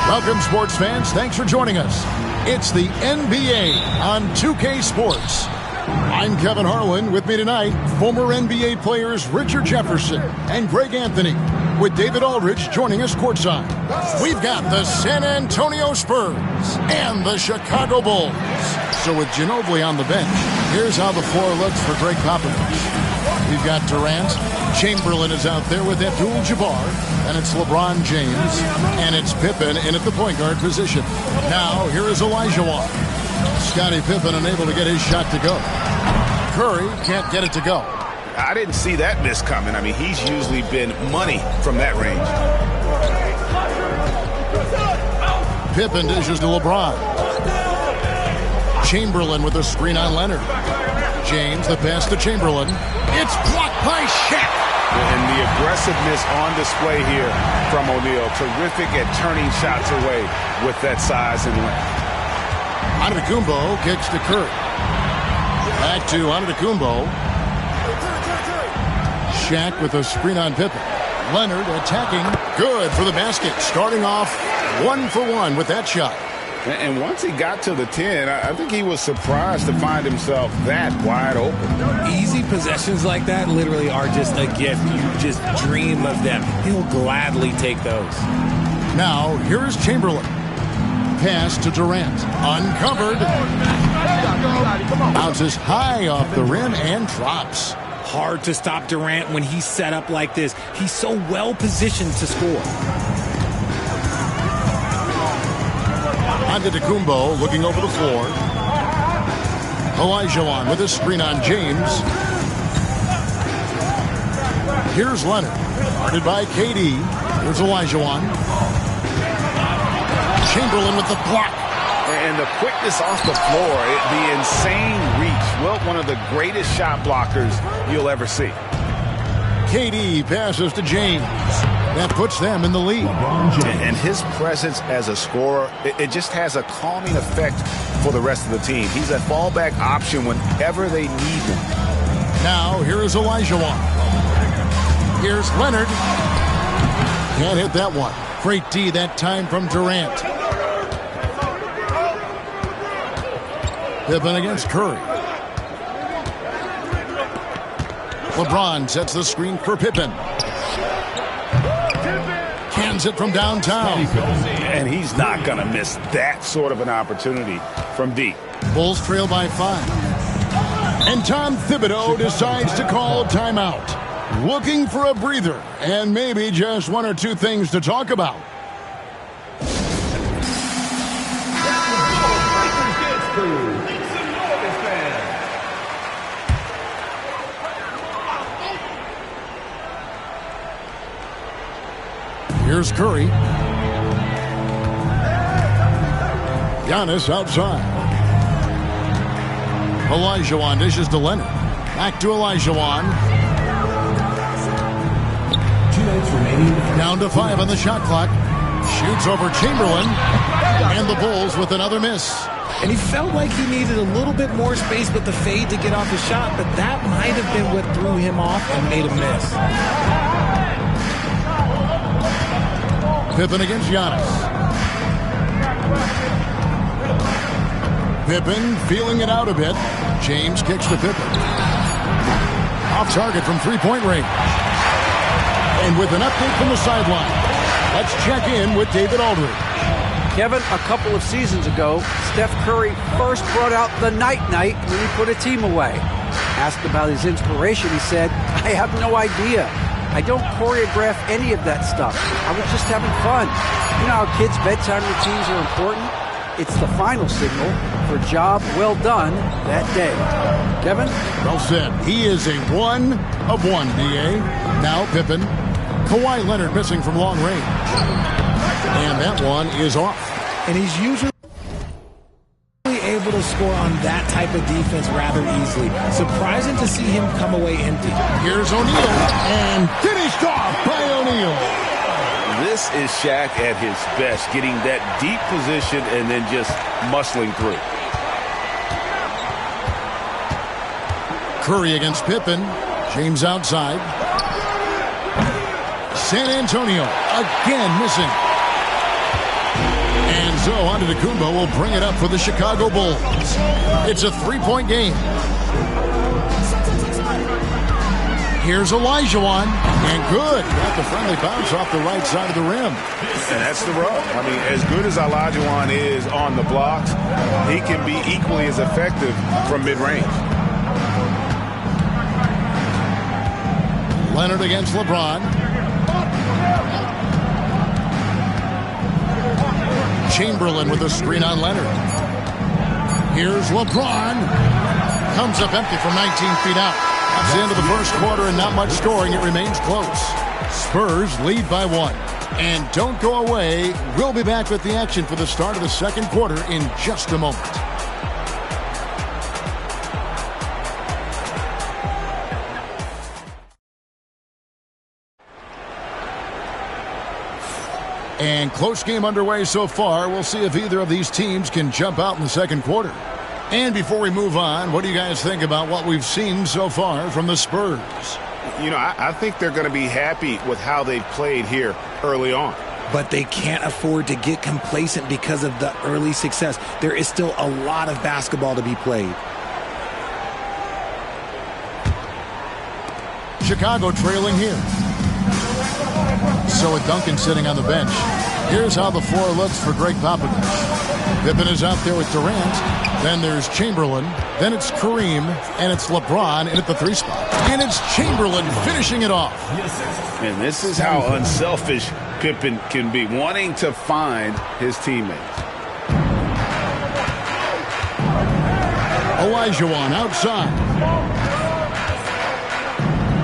Welcome, sports fans. Thanks for joining us. It's the NBA on 2K Sports. I'm Kevin Harlan. With me tonight, former NBA players Richard Jefferson and Greg Anthony, with David Aldridge joining us courtside. We've got the San Antonio Spurs and the Chicago Bulls. So with Ginobili on the bench, here's how the floor looks for Greg Popovich. We've got Durant. Chamberlain is out there with Abdul-Jabbar, and it's LeBron James, and it's Pippen in at the point guard position. Now, here is Olajuwon. Scottie Pippen unable to get his shot to go. Curry can't get it to go. I didn't see that miss coming. I mean, he's usually been money from that range. Pippen dishes to LeBron. Chamberlain with a screen on Leonard. James, the pass to Chamberlain. It's blocked by Shaq. And the aggressiveness on display here from O'Neal. Terrific at turning shots away with that size and length. Antetokounmpo kicks to Curry. Back to Antetokounmpo. Shaq with a screen on Pippen. Leonard attacking. Good for the basket. Starting off 1 for 1 with that shot. And once he got to the 10, I think he was surprised to find himself that wide open. Easy possessions like that literally are just a gift. You just dream of them. He'll gladly take those. Now, here's Chamberlain. Pass to Durant. Uncovered. Bounces high off the rim and drops. Hard to stop Durant when he's set up like this. He's so well positioned to score. Antetokounmpo looking over the floor. Olajuwon with a screen on James. Here's Leonard. Guarded by KD. Here's Olajuwon. Chamberlain with the block. And the quickness off the floor, the insane reach. Well, one of the greatest shot blockers you'll ever see. KD passes to James. That puts them in the lead. And his presence as a scorer, it just has a calming effect for the rest of the team. He's a fallback option whenever they need him. Now, here is Olajuwon. Here's Leonard. Can't hit that one. Great D that time from Durant. Pippen against Curry. LeBron sets the screen for Pippen. Cans it from downtown. And he's not going to miss that sort of an opportunity from deep. Bulls trail by 5. And Tom Thibodeau decides to call timeout. Looking for a breather and maybe just 1 or 2 things to talk about. Here's Curry. Giannis outside. Olajuwon dishes to Leonard. Back to Olajuwon. 2 minutes remaining. Down to 5 on the shot clock. Shoots over Chamberlain. And the Bulls with another miss. And he felt like he needed a little bit more space with the fade to get off his shot, but that might have been what threw him off and made him miss. Pippen against Giannis. Pippen feeling it out a bit. James kicks to Pippen. Off target from three-point range. And with an update from the sideline, let's check in with David Aldridge. Kevin, a couple of seasons ago, Steph Curry first brought out the night-night when he put a team away. Asked about his inspiration, he said, "I have no idea. I don't choreograph any of that stuff. I was just having fun." You know how kids' bedtime routines are important? It's the final signal for job well done that day. Kevin? Well said. He is a 1 of 1, D.A. Now Pippen. Kawhi Leonard missing from long range. And that one is off. And he's usually able to score on that type of defense rather easily. Surprising to see him come away empty. Here's O'Neal, and finished off by O'Neal. This is Shaq at his best, getting that deep position and then just muscling through. Curry against Pippen. James outside. San Antonio again missing. And so Antetokounmpo will bring it up for the Chicago Bulls. It's a 3-point game. Here's Olajuwon, and good. Got the friendly bounce off the right side of the rim. And that's the rub. I mean, as good as Olajuwon is on the blocks, he can be equally as effective from mid-range. Leonard against LeBron. Chamberlain with a screen on Leonard. Here's LeBron. Comes up empty from 19 feet out. That's the end of the first quarter and not much scoring. It remains close. Spurs lead by 1. And don't go away. We'll be back with the action for the start of the second quarter in just a moment. And close game underway so far. We'll see if either of these teams can jump out in the second quarter. And before we move on, what do you guys think about what we've seen so far from the Spurs? You know, I think they're going to be happy with how they've played here early on. But they can't afford to get complacent because of the early success. There is still a lot of basketball to be played. Chicago trailing here. So with Duncan sitting on the bench, here's how the floor looks for Greg Popovich. Pippen is out there with Durant. Then there's Chamberlain. Then it's Kareem. And it's LeBron in at the 3 spot. And it's Chamberlain finishing it off. And this is how unselfish Pippen can be, wanting to find his teammates. Olajuwon outside.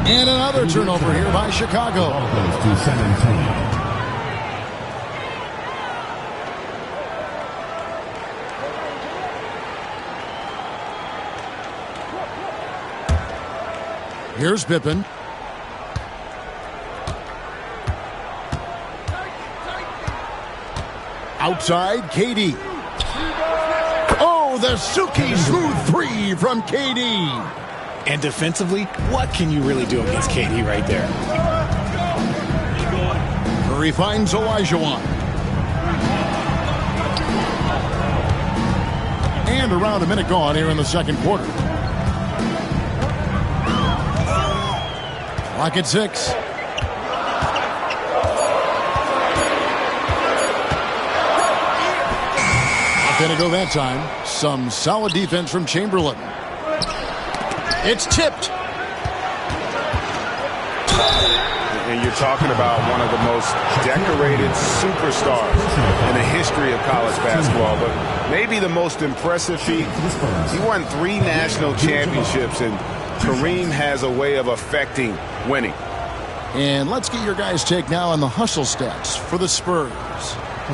And another turnover here by Chicago. Here's Pippen. Outside, KD. Oh, the silky smooth 3 from KD. And defensively, what can you really do against KD right there? Curry finds Olajuwon. And around a minute gone here in the second quarter. Clock at 6. Not going to go that time. Some solid defense from Chamberlain. It's tipped. And you're talking about one of the most decorated superstars in the history of college basketball, but maybe the most impressive feat. He won 3 national championships, and Kareem has a way of affecting winning. And let's get your guys' take now on the hustle stats for the Spurs.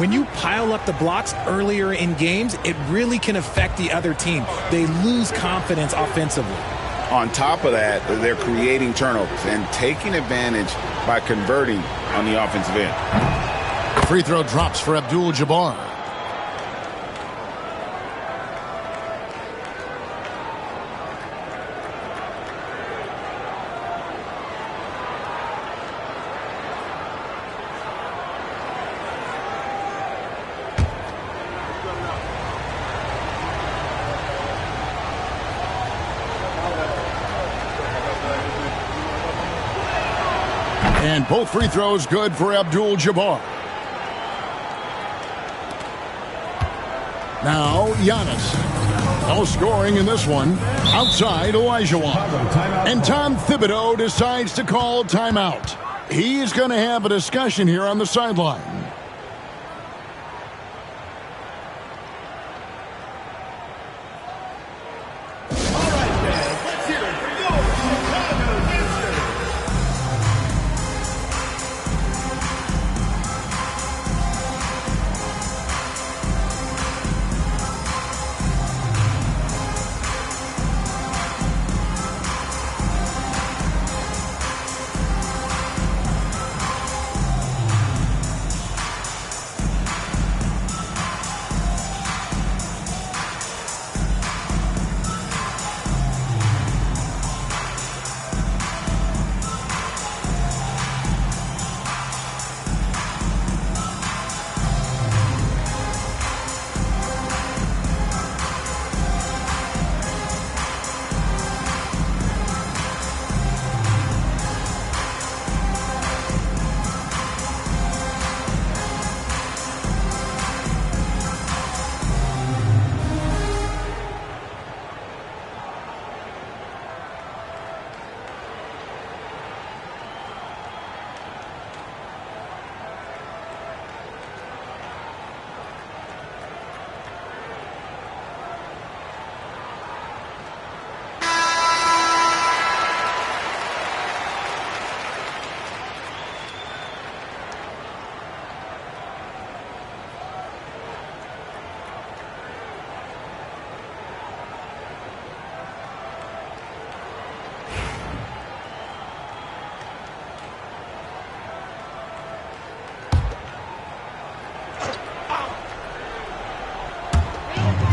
When you pile up the blocks earlier in games, it really can affect the other team. They lose confidence offensively. On top of that, they're creating turnovers and taking advantage by converting on the offensive end. Free throw drops for Abdul-Jabbar. And both free throws good for Abdul-Jabbar. Now, Giannis. No scoring in this one. Outside, Olajuwon. And Tom Thibodeau decides to call timeout. He's going to have a discussion here on the sideline.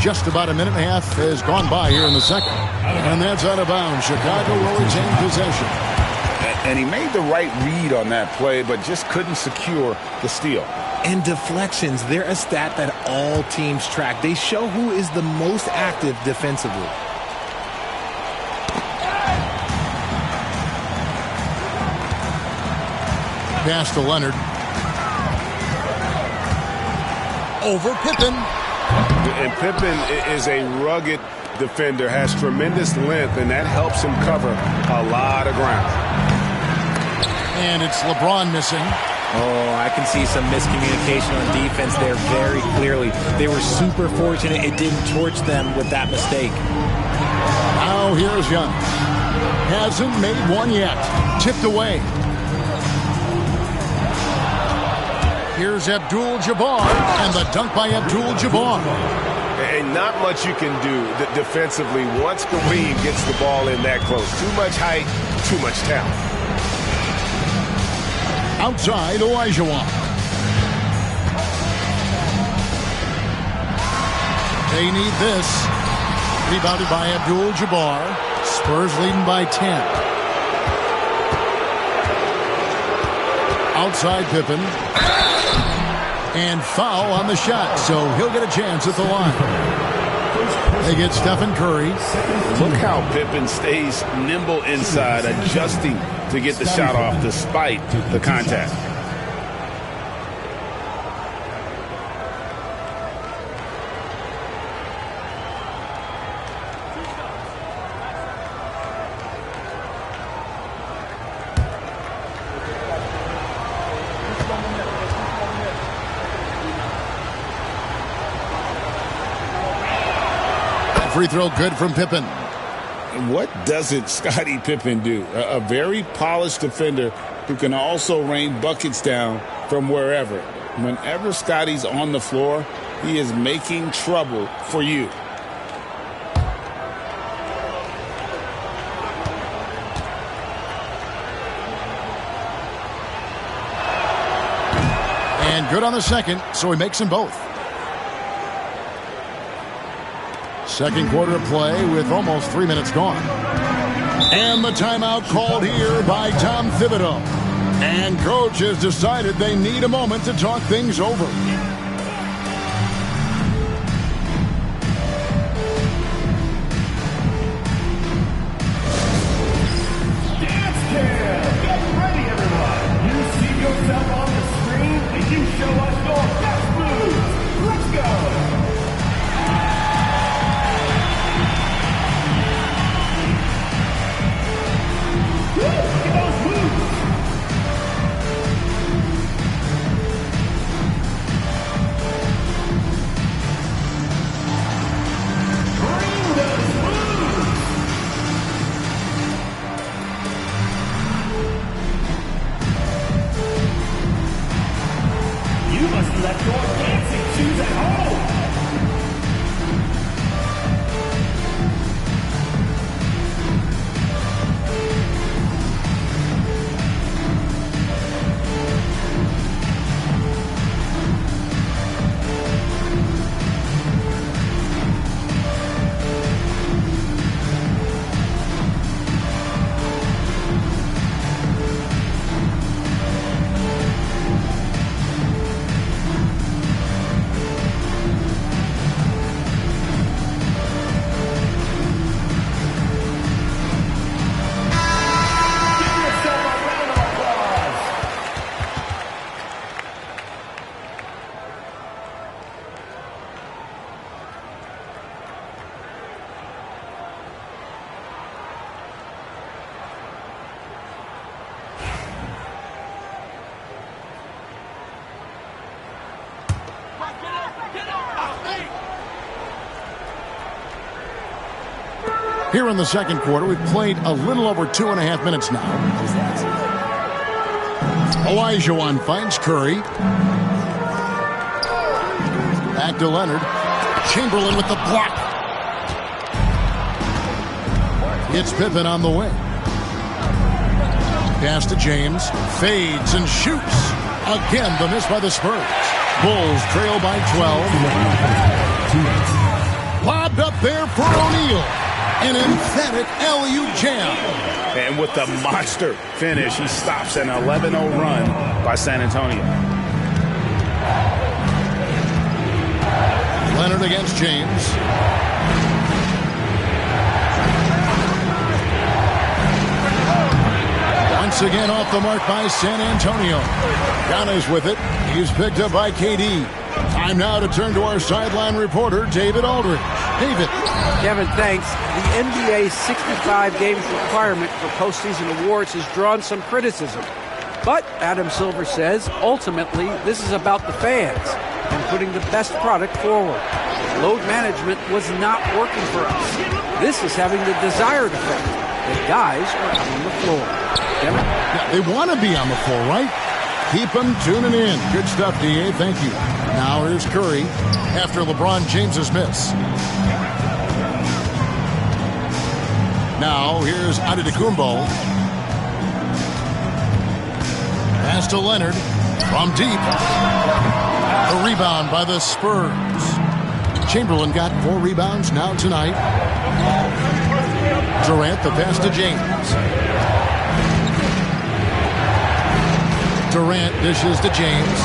just about a minute and a half has gone by here in the second. And that's out of bounds. Chicago will retain possession. And he made the right read on that play, but just couldn't secure the steal. And deflections, they're a stat that all teams track. They show who is the most active defensively. Pass to Leonard. Over Pippen. And Pippen is a rugged defender, has tremendous length, and that helps him cover a lot of ground. And it's LeBron missing. Oh, I can see some miscommunication on defense there very clearly. They were super fortunate it didn't torch them with that mistake. Now here's Young. Hasn't made one yet. Tipped away. Here's Abdul-Jabbar, and the dunk by Abdul-Jabbar. And not much you can do defensively once Kareem gets the ball in that close. Too much height, too much talent. Outside, Olajuwon. They need this. Rebounded by Abdul-Jabbar. Spurs leading by 10. Outside Pippen. And foul on the shot, so he'll get a chance at the line. They get Stephen Curry. Look how Pippen stays nimble inside, adjusting to get the shot off despite the contact. Free throw good from Pippen. What doesn't Scottie Pippen do? A very polished defender who can also rain buckets down from wherever. Whenever Scottie's on the floor, he is making trouble for you. And good on the second, so he makes them both. Second quarter of play with almost 3 minutes gone. And the timeout called here by Tom Thibodeau. And coach has decided they need a moment to talk things over. Dance cam! Get ready, everyone! You see yourself on the screen, and you show us your best moves. Let's go! Let your dancing shoes at home. Here in the second quarter, we've played a little over 2.5 minutes now. Olajuwon finds Curry. Back to Leonard. Chamberlain with the block. It's Pippen on the wing. Pass to James. Fades and shoots. Again, the miss by the Spurs. Bulls trail by 12. lobbed up there for O'Neal. An emphatic alley-oop jam. And with the monster finish, he stops an 11-0 run by San Antonio. Leonard against James. Once again off the mark by San Antonio. Giannis with it. He's picked up by KD. Time now to turn to our sideline reporter, David Aldridge. David. Kevin, thanks. The NBA's 65 games requirement for postseason awards has drawn some criticism. But, Adam Silver says, ultimately, this is about the fans and putting the best product forward. Load management was not working for us. This is having the desired effect. The guys are out on the floor. Kevin? Yeah, they want to be on the floor, right? Keep them tuning in. Good stuff, D.A. Thank you. Now here's Curry after LeBron James's miss. Now here's Antetokounmpo. Pass to Leonard from deep. A rebound by the Spurs. Chamberlain got 4 rebounds now tonight. Durant, the pass to James. Durant dishes to James.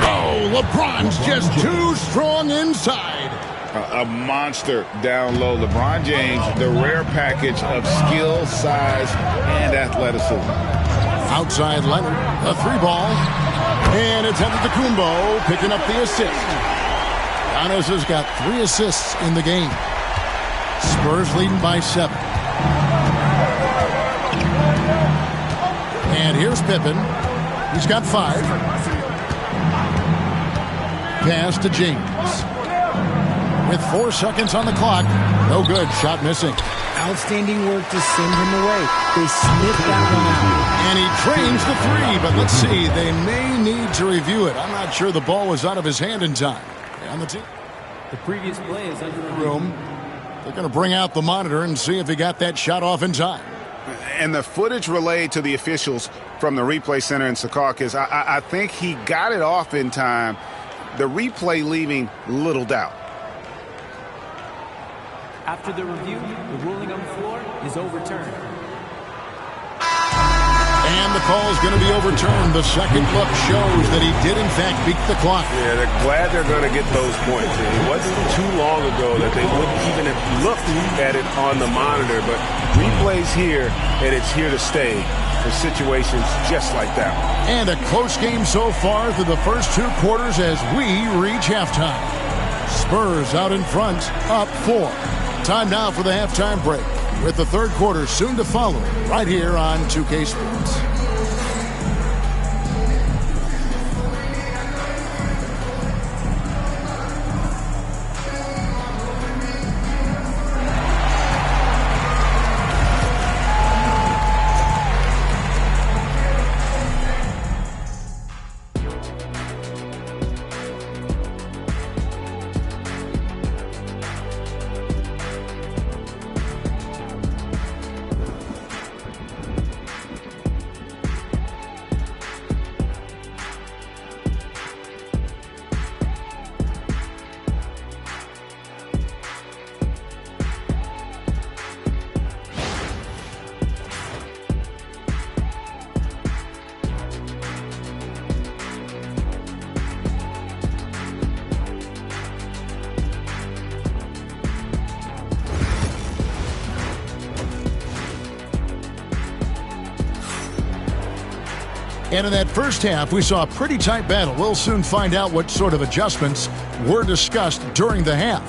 Oh, LeBron's just too strong inside. A monster down low. LeBron James, the rare package of skill, size, and athleticism. Outside Leonard, a 3-ball. And it's Antetokounmpo picking up the assist. Giannis has got 3 assists in the game. Spurs leading by 7. And here's Pippen. He's got 5. Pass to James. With 4 seconds on the clock. No good. Shot missing. Outstanding work to send him away. They sniffed that one out. And he drains the 3, but let's see. They may need to review it. I'm not sure the ball was out of his hand in time. On the team. The previous play is under room. They're going to bring out the monitor and see if he got that shot off in time. And the footage relayed to the officials from the replay center in Secaucus, I think he got it off in time. The replay leaving little doubt. After the review, the ruling on the floor is overturned. And the call is going to be overturned. The second look shows that he did, in fact, beat the clock. Yeah, they're glad they're going to get those points. It wasn't too long ago that they wouldn't even have looked at it on the monitor, but replays here, and it's here to stay for situations just like that. And a close game so far through the first 2 quarters as we reach halftime. Spurs out in front, up 4. Time now for the halftime break, with the third quarter soon to follow, right here on 2K Sports. And in that first half, we saw a pretty tight battle. We'll soon find out what sort of adjustments were discussed during the half.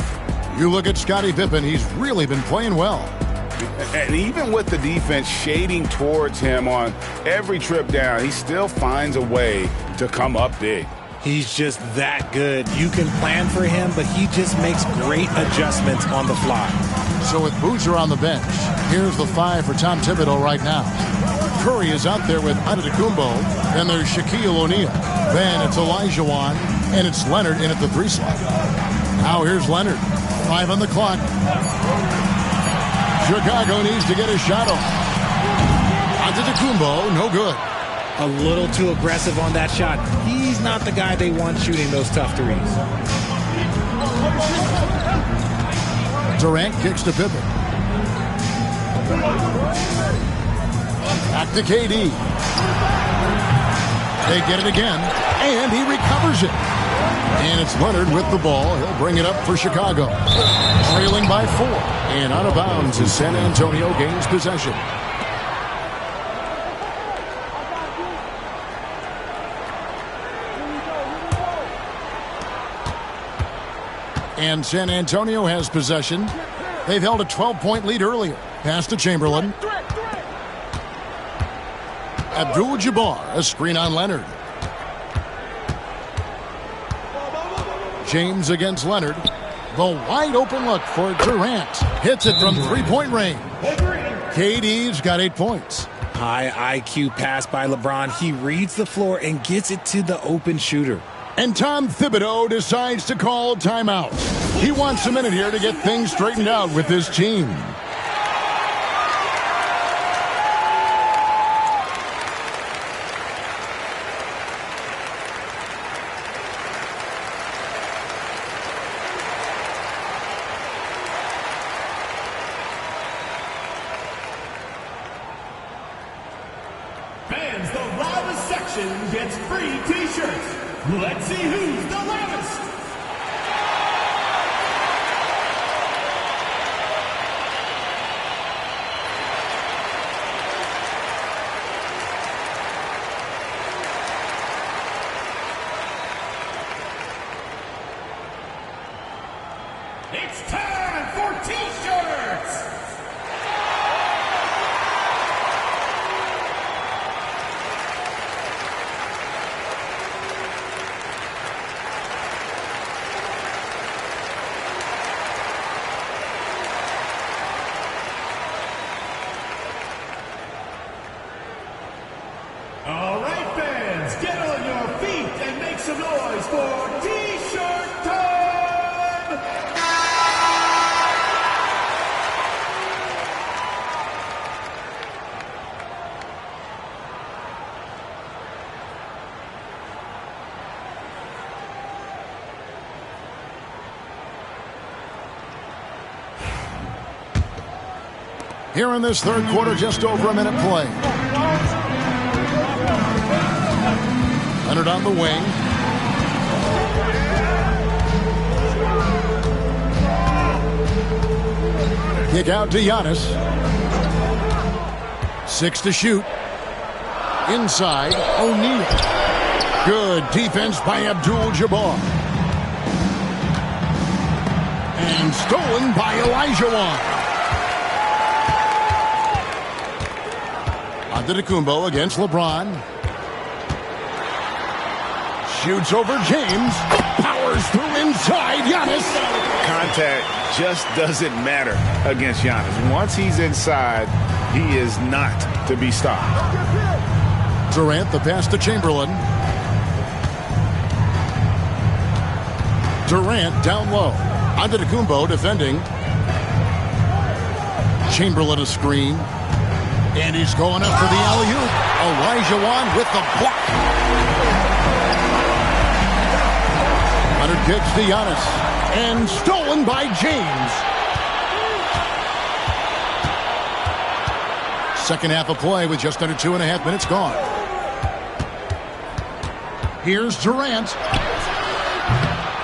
You look at Scottie Pippen, he's really been playing well. And even with the defense shading towards him on every trip down, he still finds a way to come up big. He's just that good. You can plan for him, but he just makes great adjustments on the fly. So with Boozer on the bench, here's the 5 for Tom Thibodeau right now. Curry is out there with Antetokounmpo, and there's Shaquille O'Neal. Then it's Olajuwon, and it's Leonard in at the 3 slot. Now here's Leonard, 5 on the clock. Chicago needs to get a shot off. Antetokounmpo, no good. A little too aggressive on that shot. He's not the guy they want shooting those tough threes. Durant kicks to Pippen. Back to KD. They get it again, and he recovers it. And it's Leonard with the ball. He'll bring it up for Chicago. Trailing by 4. And out of bounds as San Antonio gains possession. And San Antonio has possession. They've held a 12-point lead earlier. Pass to Chamberlain. Abdul-Jabbar, a screen on Leonard. James against Leonard. The wide open look for Durant. Hits it from three-point range. KD's got 8 points. High IQ pass by LeBron. He reads the floor and gets it to the open shooter. And Tom Thibodeau decides to call timeout. He wants a minute here to get things straightened out with his team. Fans, the loudest section gets free t-shirts. Let's see who's the loudest. It's time for t-shirts. All right, fans, get on your feet and make some noise for T-shirt time! Here in this third quarter, just over a minute play. Leonard on the wing. Kick out to Giannis. 6 to shoot. Inside, O'Neal. Good defense by Abdul-Jabbar. And stolen by Olajuwon. Antetokounmpo against LeBron. Shoots over James. Powers through inside. Giannis. Contact just doesn't matter against Giannis. Once he's inside, he is not to be stopped. Durant, the pass to Chamberlain. Durant down low. Antetokounmpo defending. Chamberlain a screen. And he's going up for the alley-oop. Olajuwon with the block. Leonard kicks to Giannis. And stolen by James. Second half of play with just under 2.5 minutes gone. Here's Durant.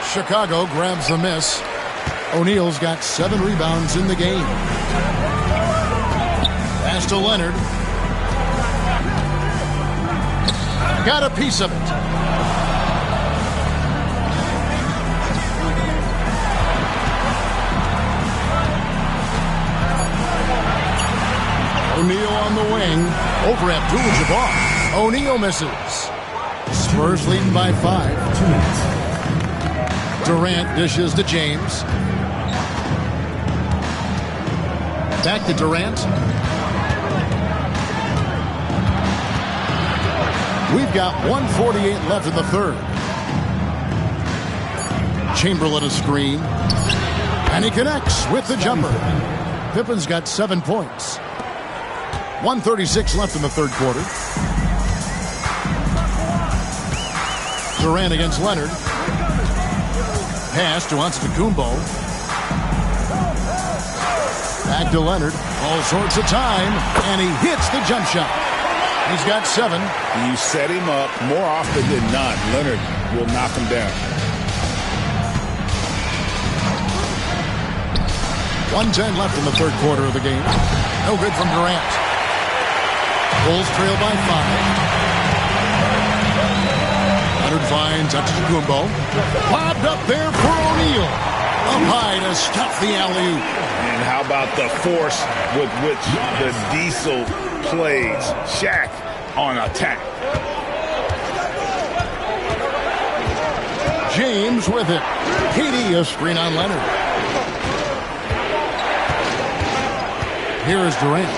Chicago grabs the miss. O'Neal's got 7 rebounds in the game. Pass to Leonard. Got a piece of it. O'Neal on the wing. Over Abdul-Jabbar. O'Neal misses. Spurs leading by 5. 2 minutes. Durant dishes to James. Back to Durant. We've got 1:48 left in the third. Chamberlain a screen. And he connects with the jumper. Pippen's got 7 points. 1:36 left in the third quarter. Durant against Leonard. Pass to Antetokounmpo. Back to Leonard. All sorts of time. And he hits the jump shot. He's got 7. You set him up more often than not. Leonard will knock him down. 1:10 left in the third quarter of the game. No good from Durant. Bulls trail by 5. Leonard finds Antetokounmpo. Lobbed up there for O'Neal. Up high to stop the alley-oop. And how about the force with which the Diesel plays Shaq on attack? James with it. KD a screen on Leonard. Here is Durant.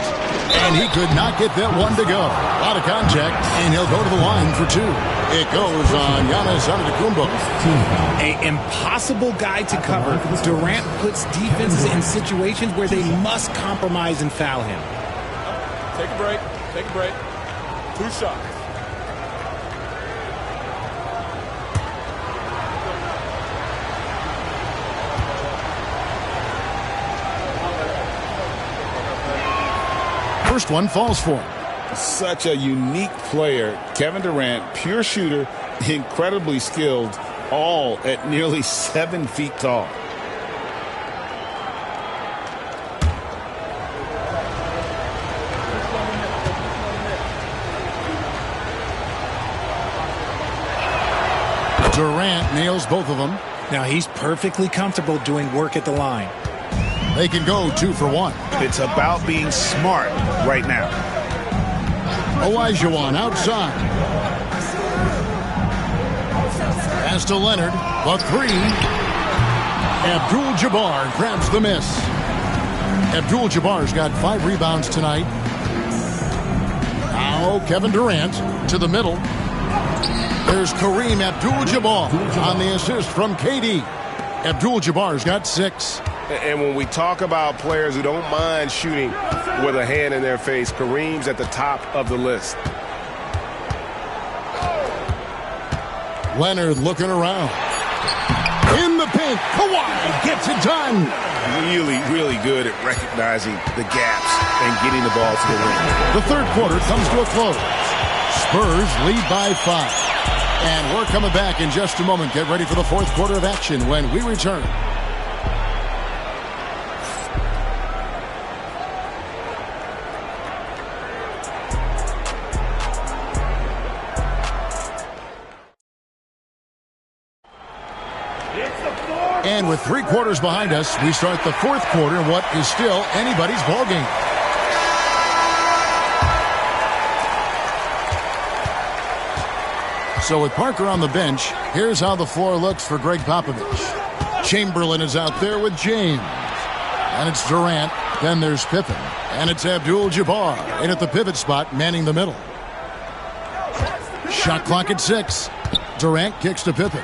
And he could not get that one to go. A lot of contact, and he'll go to the line for 2. It goes on Giannis Antetokounmpo. An impossible guy to cover. Durant puts defenses in situations where they must compromise and foul him. Take a break. Take a break. 2 shots. First one falls for him. Such a unique player. Kevin Durant, pure shooter, incredibly skilled, all at nearly 7 feet tall. Durant nails both of them. Now he's perfectly comfortable doing work at the line. They can go 2 for 1. It's about being smart right now. Olajuwon outside. Pass to Leonard. The 3. Abdul-Jabbar grabs the miss. Abdul-Jabbar's got 5 rebounds tonight. Now Kevin Durant to the middle. There's Kareem Abdul-Jabbar on the assist from KD. Abdul-Jabbar's got 6. And when we talk about players who don't mind shooting with a hand in their face, Kareem's at the top of the list. Leonard looking around. In the paint, Kawhi gets it done. Really, really good at recognizing the gaps and getting the ball to the rim. The third quarter comes to a close. Spurs lead by 5. And we're coming back in just a moment. Get ready for the fourth quarter of action when we return. And with 3 quarters behind us, we start the fourth quarter in what is still anybody's ballgame. So with Parker on the bench, here's how the floor looks for Greg Popovich. Chamberlain is out there with James. And it's Durant. Then there's Pippen. And it's Abdul-Jabbar in at the pivot spot, manning the middle. Shot clock at 6. Durant kicks to Pippen.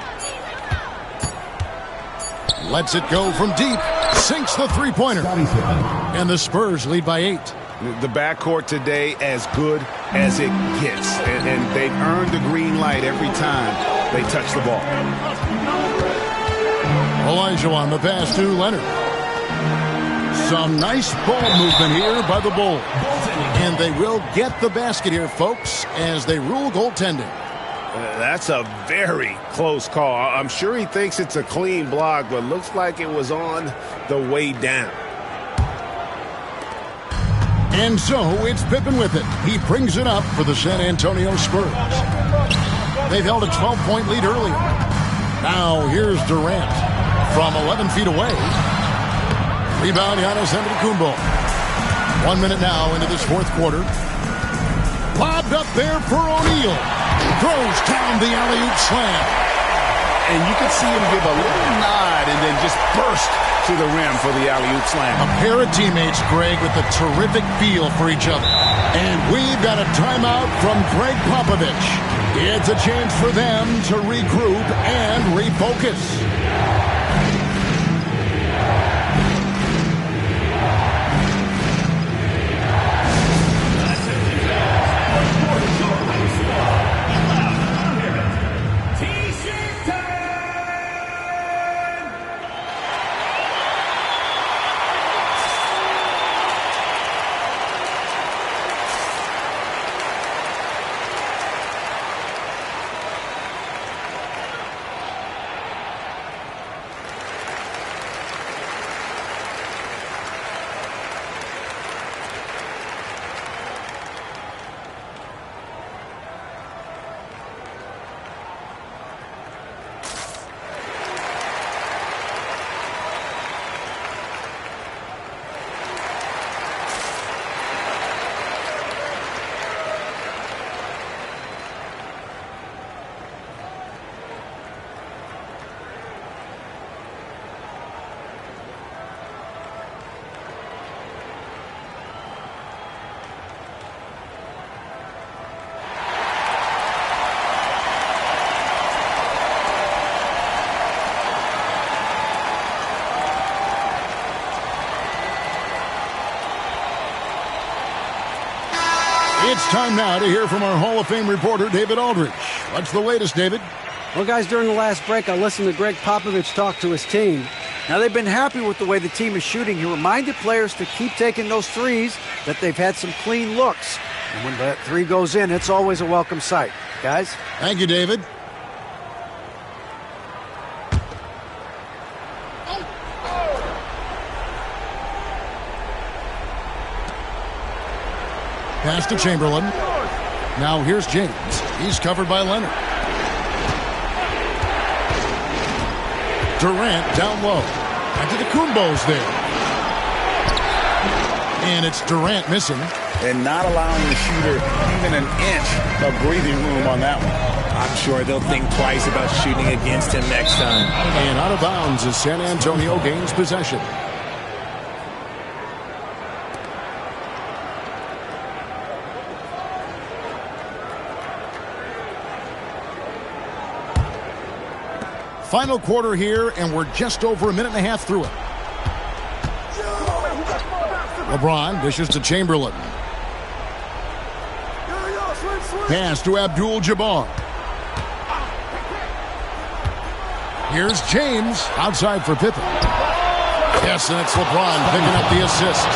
Lets it go from deep. Sinks the three-pointer. And the Spurs lead by 8. The backcourt today as good as it gets. And they've earned the green light every time they touch the ball. Olajuwon the pass to Leonard. Some nice ball movement here by the Bulls. And they will get the basket here, folks, as they rule goaltending. That's a very close call. I'm sure he thinks it's a clean block, but looks like it was on the way down. And so it's Pippen with it. He brings it up for the San Antonio Spurs. They've held a 12-point lead earlier. Now here's Durant from 11 feet away. Rebound, Giannis Antetokounmpo. 1 minute now into this fourth quarter. Lobbed up there for O'Neal. Throws down the alley-oop slam. And you could see him give a little nod and then just burst to the rim for the alley-oop slam. A pair of teammates, Greg, with a terrific feel for each other. And we've got a timeout from Greg Popovich. It's a chance for them to regroup and refocus. It's time now to hear from our Hall of Fame reporter, David Aldridge. What's the latest, David? Well, guys, during the last break, I listened to Greg Popovich talk to his team. Now, they've been happy with the way the team is shooting. He reminded players to keep taking those threes, that they've had some clean looks. And when that three goes in, it's always a welcome sight. Guys? Thank you, David. Pass to Chamberlain. Now here's James. He's covered by Leonard. Durant down low. Antetokounmpo's there. And it's Durant missing. And not allowing the shooter even an inch of breathing room on that one. I'm sure they'll think twice about shooting against him next time. And out of bounds as San Antonio gains possession. Final quarter here, and we're just over a minute and a half through it. LeBron dishes to Chamberlain. Pass to Abdul-Jabbar. Here's James outside for Pippen. Yes, and it's LeBron picking up the assist.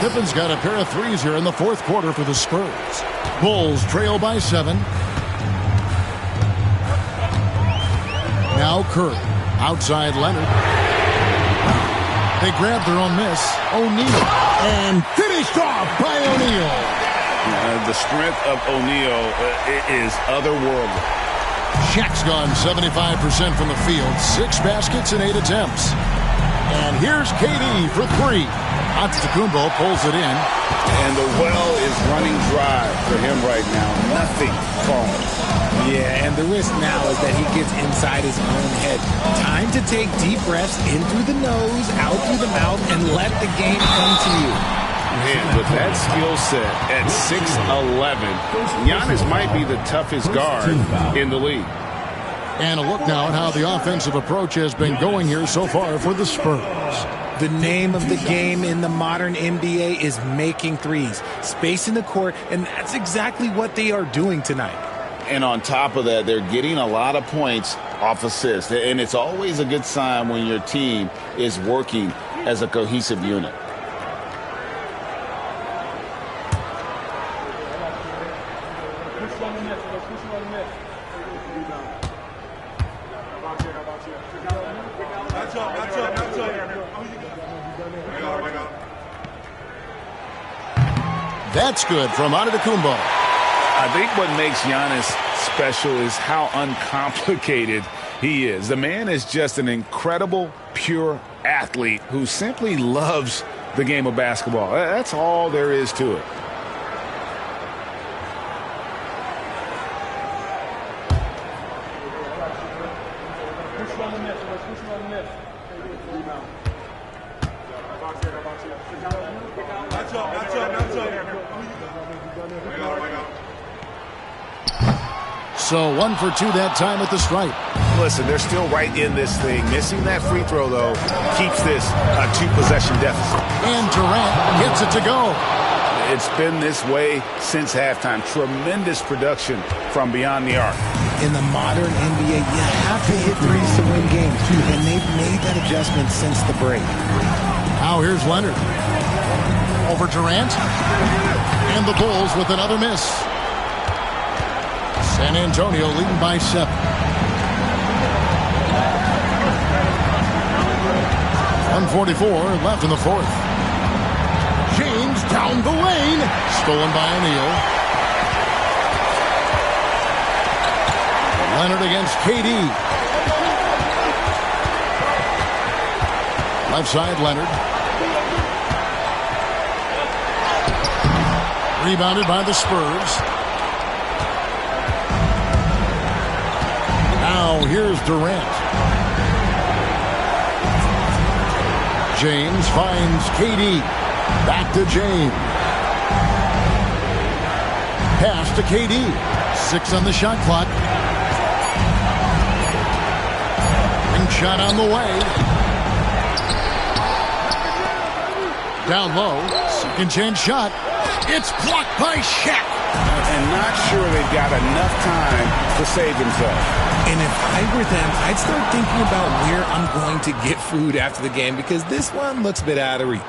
Pippen's got a pair of threes here in the fourth quarter for the Spurs. Bulls trail by 7. Now Curry, outside Leonard. They grab their own miss. O'Neal, and finished off by O'Neal. The strength of O'Neal is otherworldly. Shaq's gone 75% from the field. 6 baskets and 8 attempts. And here's KD for 3. Antetokounmpo pulls it in. And the well is running dry for him right now. Nothing falling. Yeah, and the risk now is that he gets inside his own head. Time to take deep breaths in through the nose, out through the mouth, and let the game come to you. Man, with that skill set at 6'11", Giannis might be the toughest guard in the league. And a look now at how the offensive approach has been going here so far for the Spurs. The name of the game in the modern NBA is making threes, spacing the court, and that's exactly what they are doing tonight. And on top of that, they're getting a lot of points off assists. And it's always a good sign when your team is working as a cohesive unit. That's good from Antetokounmpo. I think what makes Giannis special is how uncomplicated he is. The man is just an incredible, pure athlete who simply loves the game of basketball. That's all there is to it. So 1 for 2 that time at the stripe. Listen, they're still right in this thing. Missing that free throw, though, keeps this a 2-possession deficit. And Durant gets it to go. It's been this way since halftime. Tremendous production from beyond the arc. In the modern NBA, you have to hit threes to win games, and they've made that adjustment since the break. Now here's Leonard. Over Durant. And the Bulls with another miss. San Antonio leading by 7. .144 left in the fourth. James down the lane. Stolen by O'Neal. Leonard against KD. Left side, Leonard. Rebounded by the Spurs. Now here's Durant. James finds KD. Back to James. Pass to KD. 6 on the shot clock. Ring shot on the way. Down low. Second chance shot. It's blocked by Shaq. And not sure they've got enough time to save themselves. And if I were them, I'd start thinking about where I'm going to get food after the game because this one looks a bit out of reach.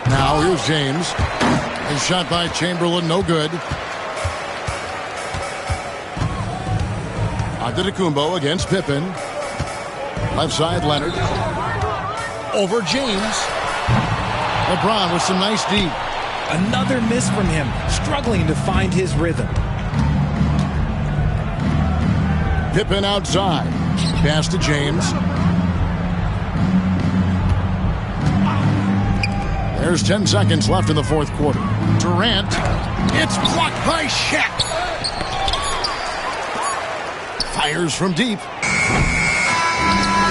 Now here's James. His shot by Chamberlain, no good. Antetokounmpo against Pippen. Left side, Leonard. Over James. LeBron with some nice D. Another miss from him, struggling to find his rhythm. Pippen outside. Pass to James. There's 10 seconds left in the fourth quarter. Durant. It's blocked by Shaq. Fires from deep.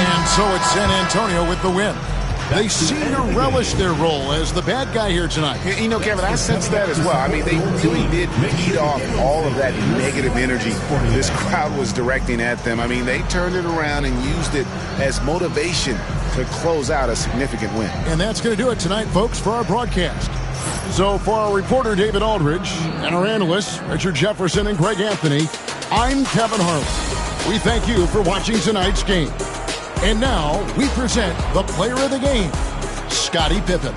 And so it's San Antonio with the win. They seem to relish their role as the bad guy here tonight. You know, Kevin, I sense that as well. I mean, they really did feed off all of that negative energy this crowd was directing at them. I mean, they turned it around and used it as motivation to close out a significant win. And that's going to do it tonight, folks, for our broadcast. So for our reporter, David Aldridge, and our analysts, Richard Jefferson and Greg Anthony, I'm Kevin Harlan. We thank you for watching tonight's game. And now we present the player of the game, Scottie Pippen.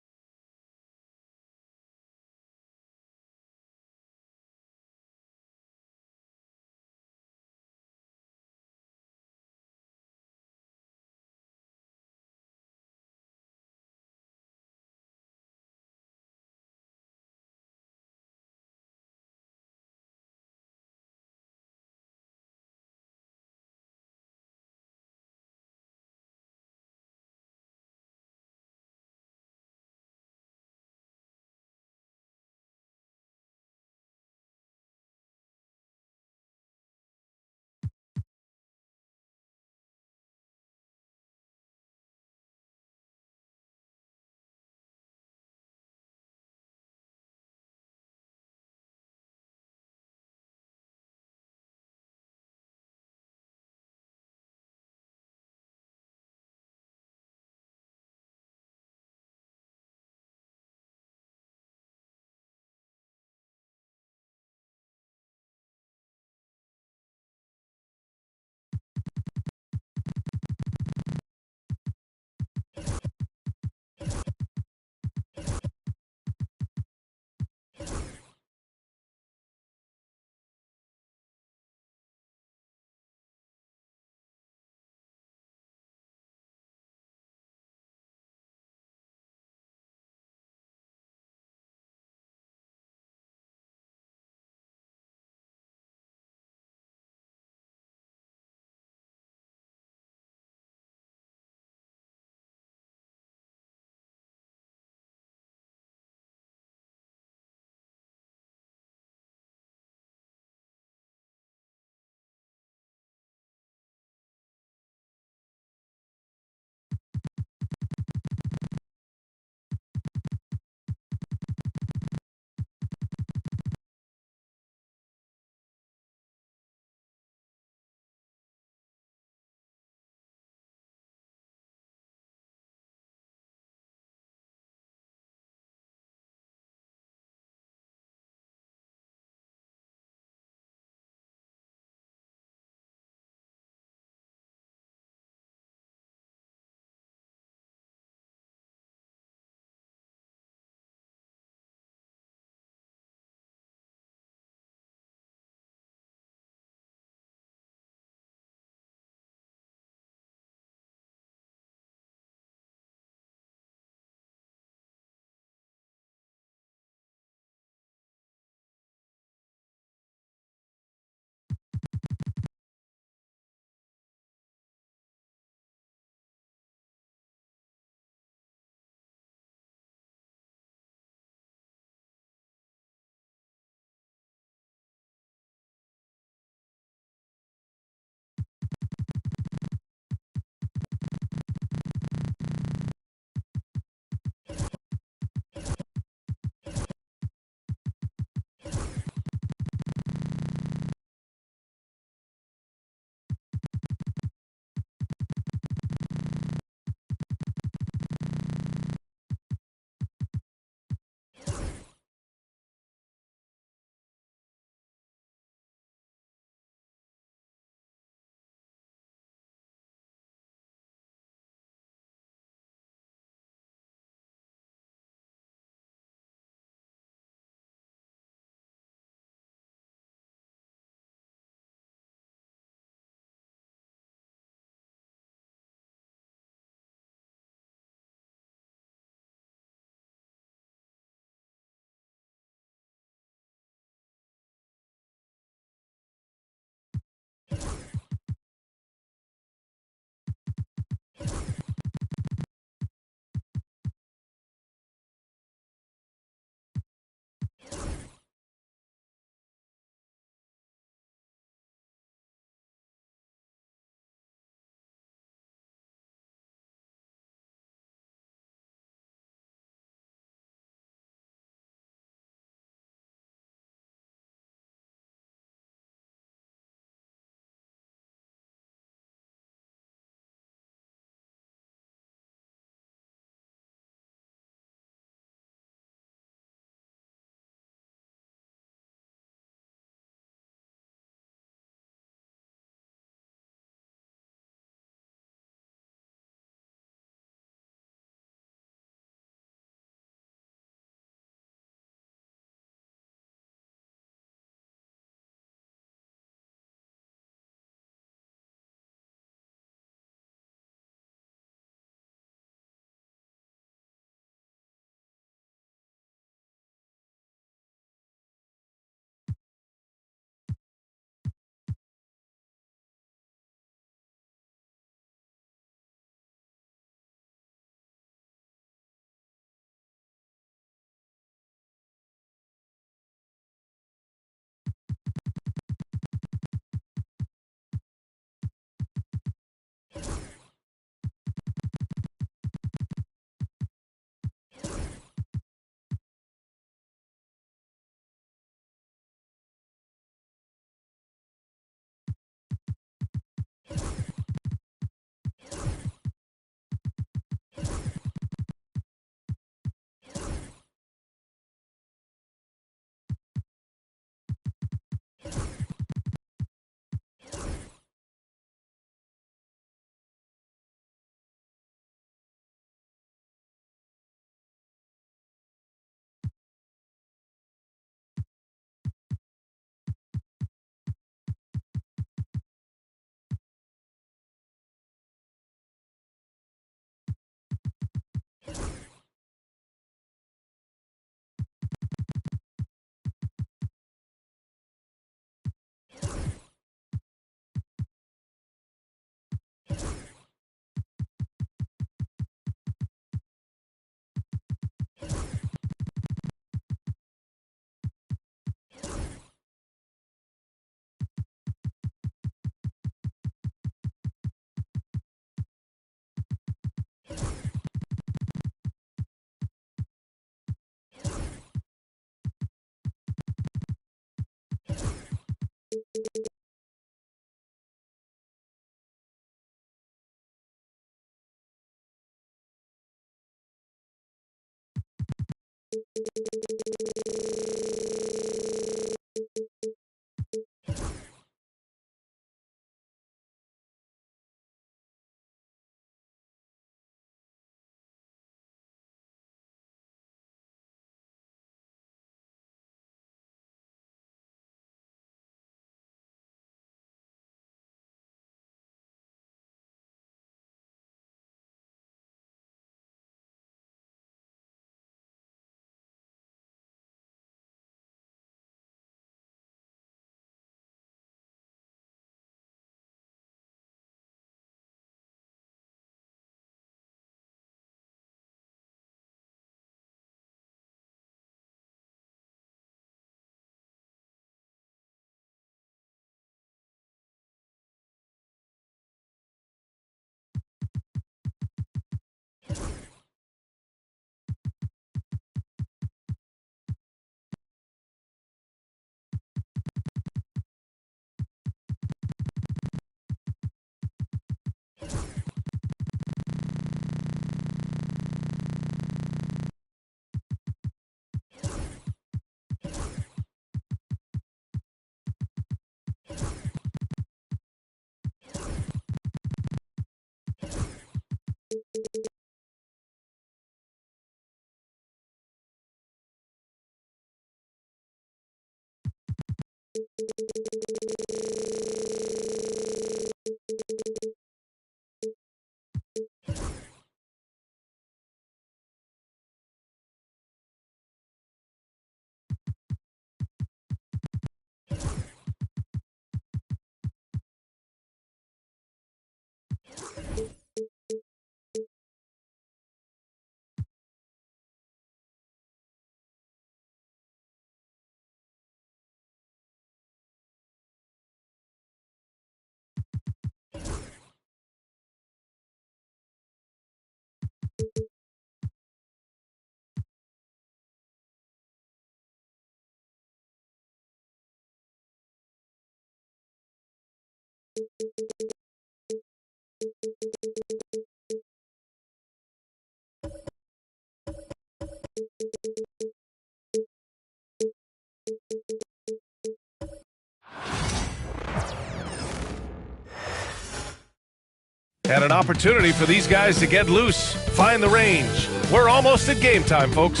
And an opportunity for these guys to get loose, find the range. We're almost at game time, folks.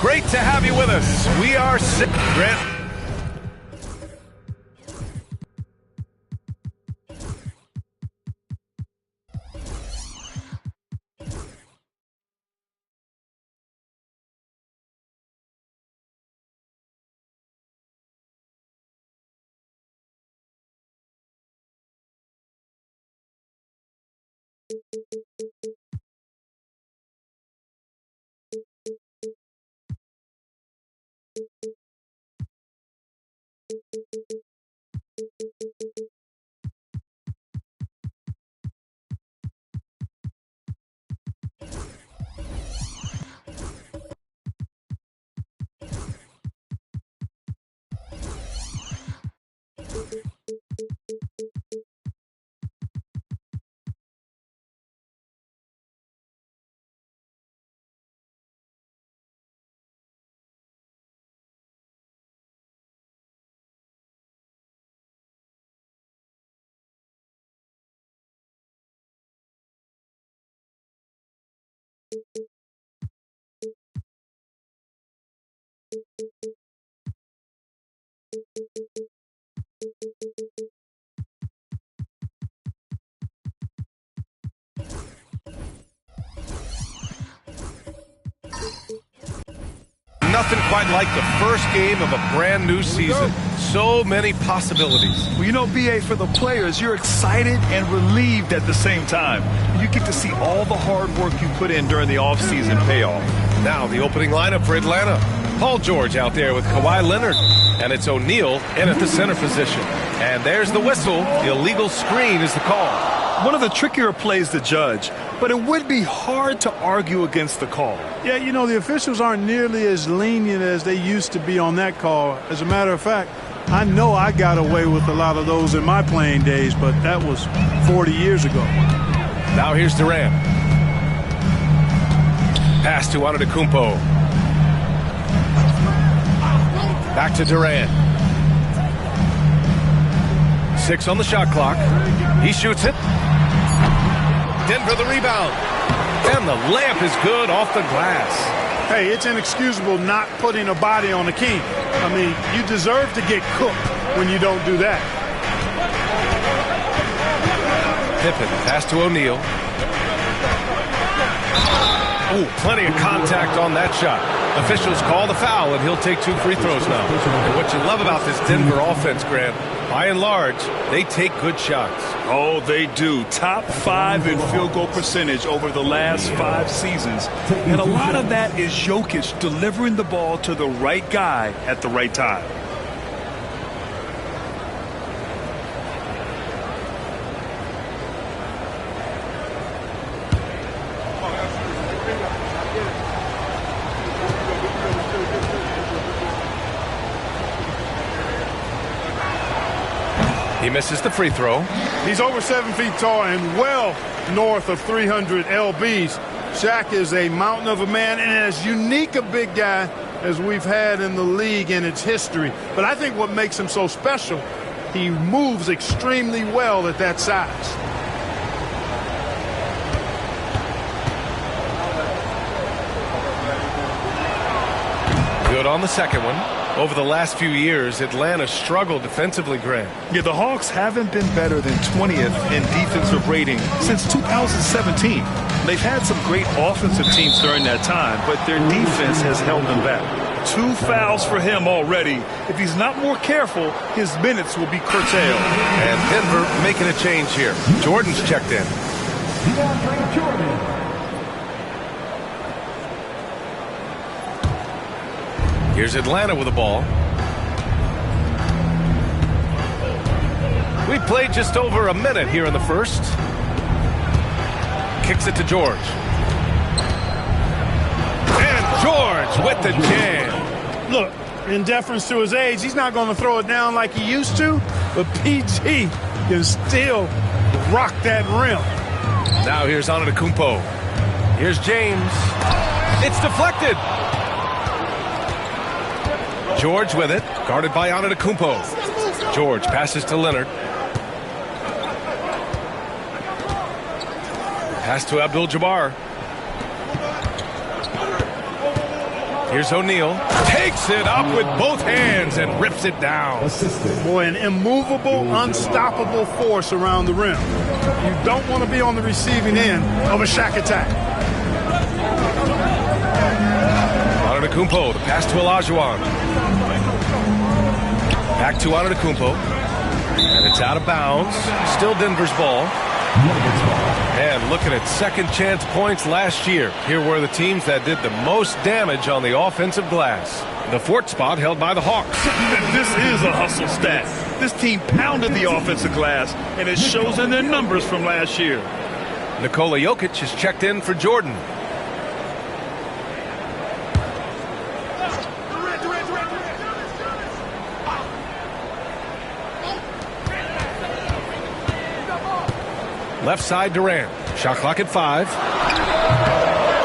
Great to have you with us. We are Grant. Nothing quite like the first game of a brand new season. So many possibilities. Well, you know, B.A., for the players, you're excited and relieved at the same time. You get to see all the hard work you put in during the offseason pay off. Now the opening lineup for Atlanta. Paul George out there with Kawhi Leonard. And it's O'Neal in at the center position. And there's the whistle. The illegal screen is the call. One of the trickier plays to judge, but it would be hard to argue against the call. Yeah, you know, the officials aren't nearly as lenient as they used to be on that call. As a matter of fact, I know I got away with a lot of those in my playing days, but that was 40 years ago. Now here's Durant. Pass to Antetokounmpo. Back to Durant. 6 on the shot clock. He shoots it. Denver the rebound. And the layup is good off the glass. Hey, it's inexcusable not putting a body on the king. I mean, you deserve to get cooked when you don't do that. Pippen, pass to O'Neal. Oh, plenty of contact on that shot. Officials call the foul, and he'll take 2 free throws now. And what you love about this Denver offense, Grant, by and large, they take good shots. Oh, they do. Top 5 in field goal percentage over the last 5 seasons. And a lot of that is Jokic delivering the ball to the right guy at the right time. He misses the free throw. He's over 7 feet tall and well north of 300 lbs. Shaq is a mountain of a man and as unique a big guy as we've had in the league in its history. But I think what makes him so special, he moves extremely well at that size. Good on the second one. Over the last few years, Atlanta struggled defensively, Grant. Yeah, the Hawks haven't been better than 20th in defensive rating since 2017. They've had some great offensive teams during that time, but their defense has held them back. 2 fouls for him already. If he's not more careful, his minutes will be curtailed. And Denver making a change here. Jordan's checked in. Here's Atlanta with the ball. We played just over a minute here in the first. Kicks it to George. And George with the jam. Look, in deference to his age, he's not going to throw it down like he used to, but PG can still rock that rim. Now here's Antetokounmpo. Here's James. It's deflected. George with it, guarded by Antetokounmpo. George passes to Leonard. Pass to Abdul-Jabbar. Here's O'Neal. Takes it up with both hands and rips it down. Boy, an immovable, unstoppable force around the rim. You don't want to be on the receiving end of a Shaq attack. Antetokounmpo, the pass to Olajuwon. Back to Antetokounmpo. And it's out of bounds. Still Denver's ball. And looking at second chance points last year. Here were the teams that did the most damage on the offensive glass. The 4th spot held by the Hawks. This is a hustle stat. This team pounded the offensive glass, and it shows in their numbers from last year. Nikola Jokic is checked in for Jordan. Left side Durant. Shot clock at 5.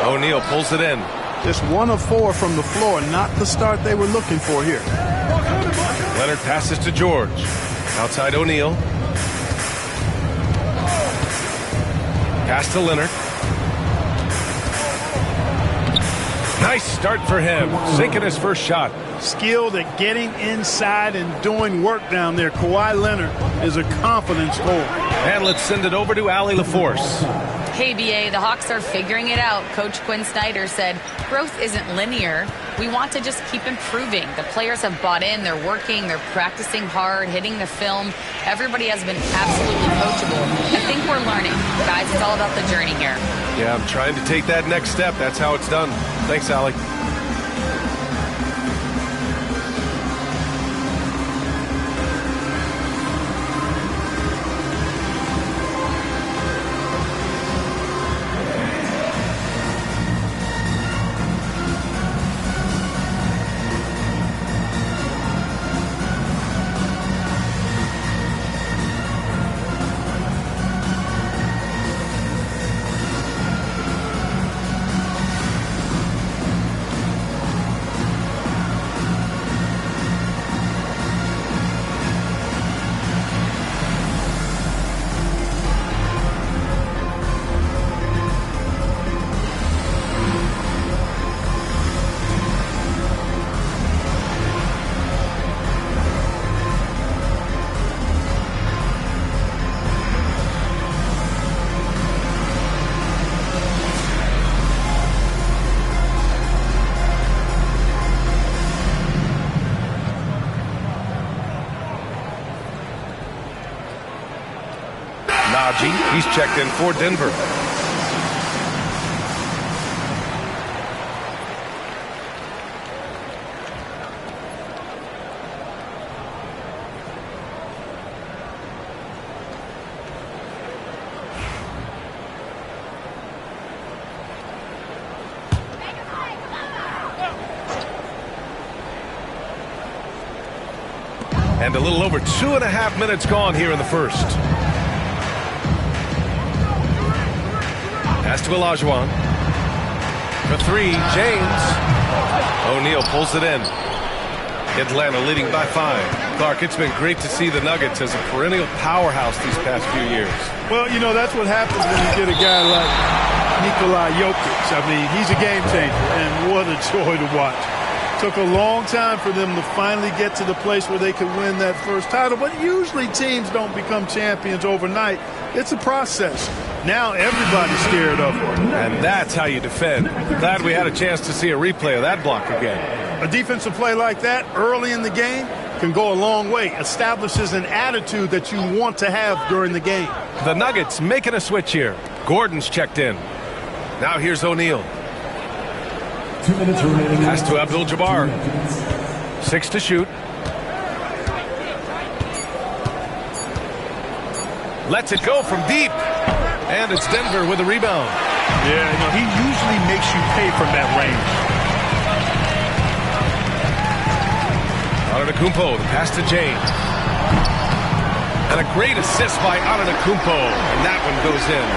O'Neal pulls it in. Just 1 of 4 from the floor, not the start they were looking for here. Leonard passes to George. Outside O'Neal. Pass to Leonard. Nice start for him. Sinking his first shot. Skilled at getting inside and doing work down there. Kawhi Leonard is a confident scorer. And let's send it over to Allie LaForce. Hey, BA, the Hawks are figuring it out. Coach Quinn Snyder said, growth isn't linear. We want to just keep improving. The players have bought in. They're working. They're practicing hard, hitting the film. Everybody has been absolutely coachable. I think we're learning. Guys, it's all about the journey here. Yeah, I'm trying to take that next step. That's how it's done. Thanks, Allie. Najee, he's checked in for Denver. And a little over 2.5 minutes gone here in the first. Pass to Olajuwon. For three, James. O'Neal pulls it in. Atlanta leading by 5. Clark, it's been great to see the Nuggets as a perennial powerhouse these past few years. Well, you know, that's what happens when you get a guy like Nikola Jokic. I mean, he's a game changer, and what a joy to watch. Took a long time for them to finally get to the place where they could win that first title, but usually teams don't become champions overnight. It's a process. Now everybody's scared of him. And that's how you defend. Glad we had a chance to see a replay of that block again. A defensive play like that early in the game can go a long way. Establishes an attitude that you want to have during the game. The Nuggets making a switch here. Gordon's checked in. Now here's O'Neal. 2 minutes remaining. Pass to Abdul-Jabbar. 6 to shoot. Lets it go from deep. And it's Denver with a rebound. Yeah, you know, he usually makes you pay from that range. Antetokounmpo, the pass to James. And a great assist by Antetokounmpo. And that one goes in.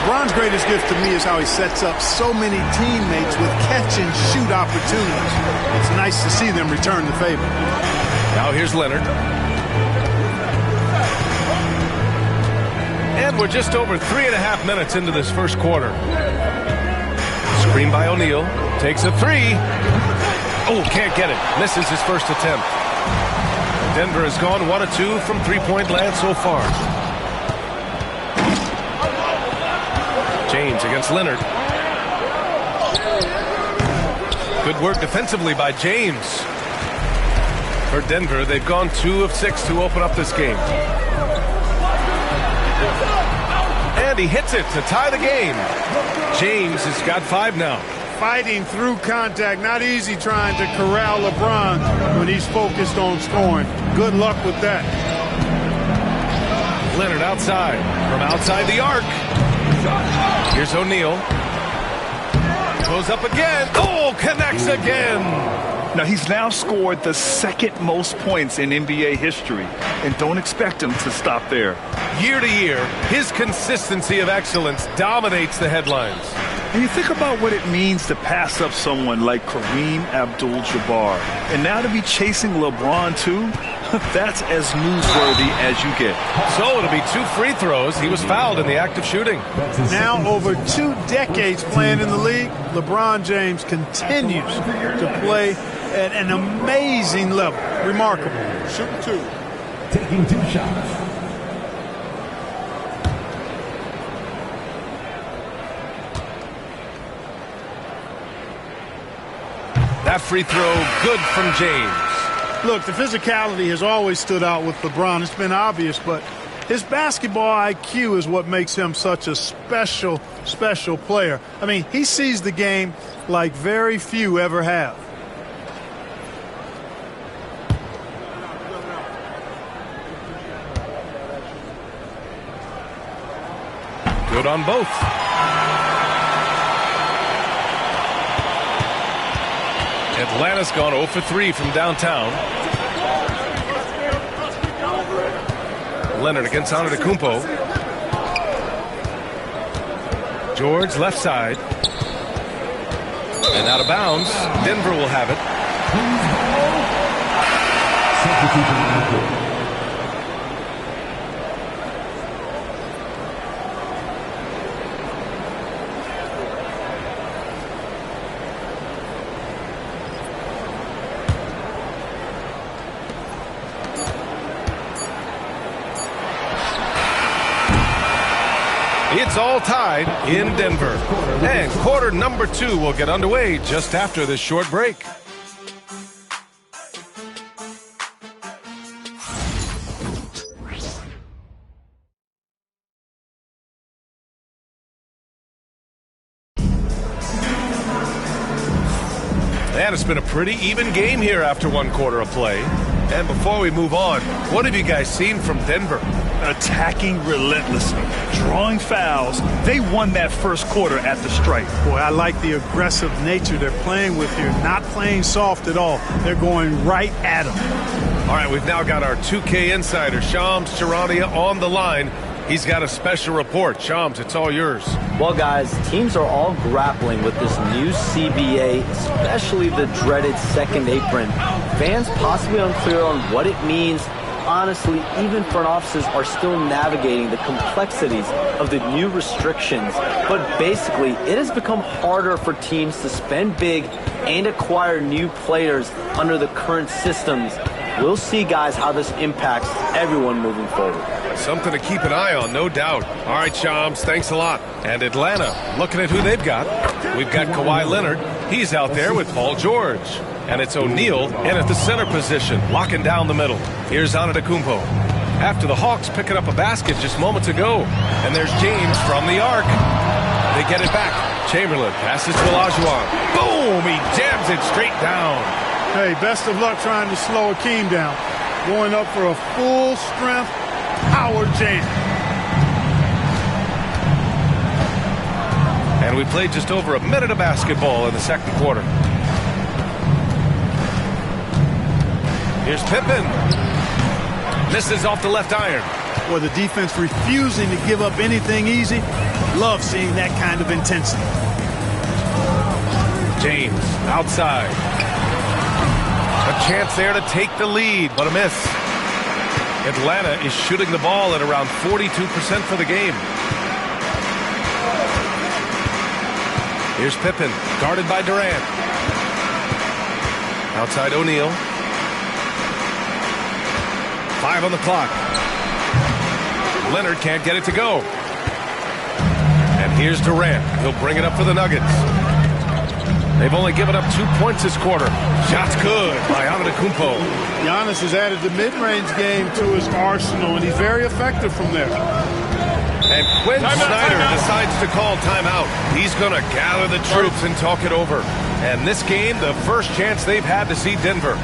LeBron's greatest gift to me is how he sets up so many teammates with catch-and-shoot opportunities. It's nice to see them return the favor. Now here's Leonard. And we're just over 3.5 minutes into this first quarter. Screen by O'Neal. Takes a 3. Oh, can't get it. Misses his first attempt. Denver has gone 1 of 2 from three-point land so far. James against Leonard. Good work defensively by James. For Denver, they've gone 2 of 6 to open up this game. And he hits it to tie the game. James has got 5 now. Fighting through contact. Not easy trying to corral LeBron when he's focused on scoring. Good luck with that. Leonard outside. From outside the arc. Here's O'Neal. Goes up again. Oh, connects again. Now, he's now scored the 2nd most points in NBA history, and don't expect him to stop there. Year to year, his consistency of excellence dominates the headlines. And you think about what it means to pass up someone like Kareem Abdul-Jabbar, and now to be chasing LeBron too, that's as newsworthy as you get. So it'll be 2 free throws. He was fouled in the act of shooting. Now over 2 decades playing in the league, LeBron James continues to play at an amazing level. Remarkable. Shooting 2. Taking 2 shots. That free throw good from James. Look, the physicality has always stood out with LeBron. It's been obvious, but his basketball IQ is what makes him such a special player. I mean, he sees the game like very few ever have. Good on both. Atlanta's gone 0 for 3 from downtown. Leonard against Antetokounmpo. George left side. And out of bounds. Denver will have it. It's all tied in Denver. And quarter number 2 will get underway just after this short break. And it's been a pretty even game here after one quarter of play. And before we move on, what have you guys seen from Denver? Attacking relentlessly, drawing fouls. They won that first quarter at the stripe. Boy, I like the aggressive nature they're playing with here. Not playing soft at all. They're going right at them. All right, we've now got our 2K insider, Shams Charania, on the line. He's got a special report. Shams, it's all yours. Well, guys, teams are all grappling with this new CBA, especially the dreaded second apron. Fans possibly unclear on what it means. Honestly, even front offices are still navigating the complexities of the new restrictions. But basically, it has become harder for teams to spend big and acquire new players under the current systems. We'll see, guys, how this impacts everyone moving forward. Something to keep an eye on, no doubt. All right, Shams, thanks a lot. And Atlanta, looking at who they've got. We've got Kawhi Leonard. He's out there with Paul George. And it's O'Neal in at the center position, locking down the middle. Here's Antetokounmpo. After the Hawks picking up a basket just moments ago. And there's James from the arc. They get it back. Chamberlain passes to Olajuwon. Boom! He jams it straight down. Hey, best of luck trying to slow Akeem down. Going up for a full-strength power jam. And we played just over a minute of basketball in the second quarter. Here's Pippen. Misses off the left iron. Boy, the defense refusing to give up anything easy. Love seeing that kind of intensity. James outside. A chance there to take the lead, but a miss. Atlanta is shooting the ball at around 42% for the game. Here's Pippen, guarded by Durant. Outside O'Neal. 5 on the clock. Leonard can't get it to go. And here's Durant. He'll bring it up for the Nuggets. They've only given up 2 points this quarter. Shots good by Antetokounmpo. Giannis has added the mid-range game to his arsenal, and he's very effective from there. And Quinn Snyder decides to call timeout. He's going to gather the troops and talk it over. And this game, the first chance they've had to see Denver.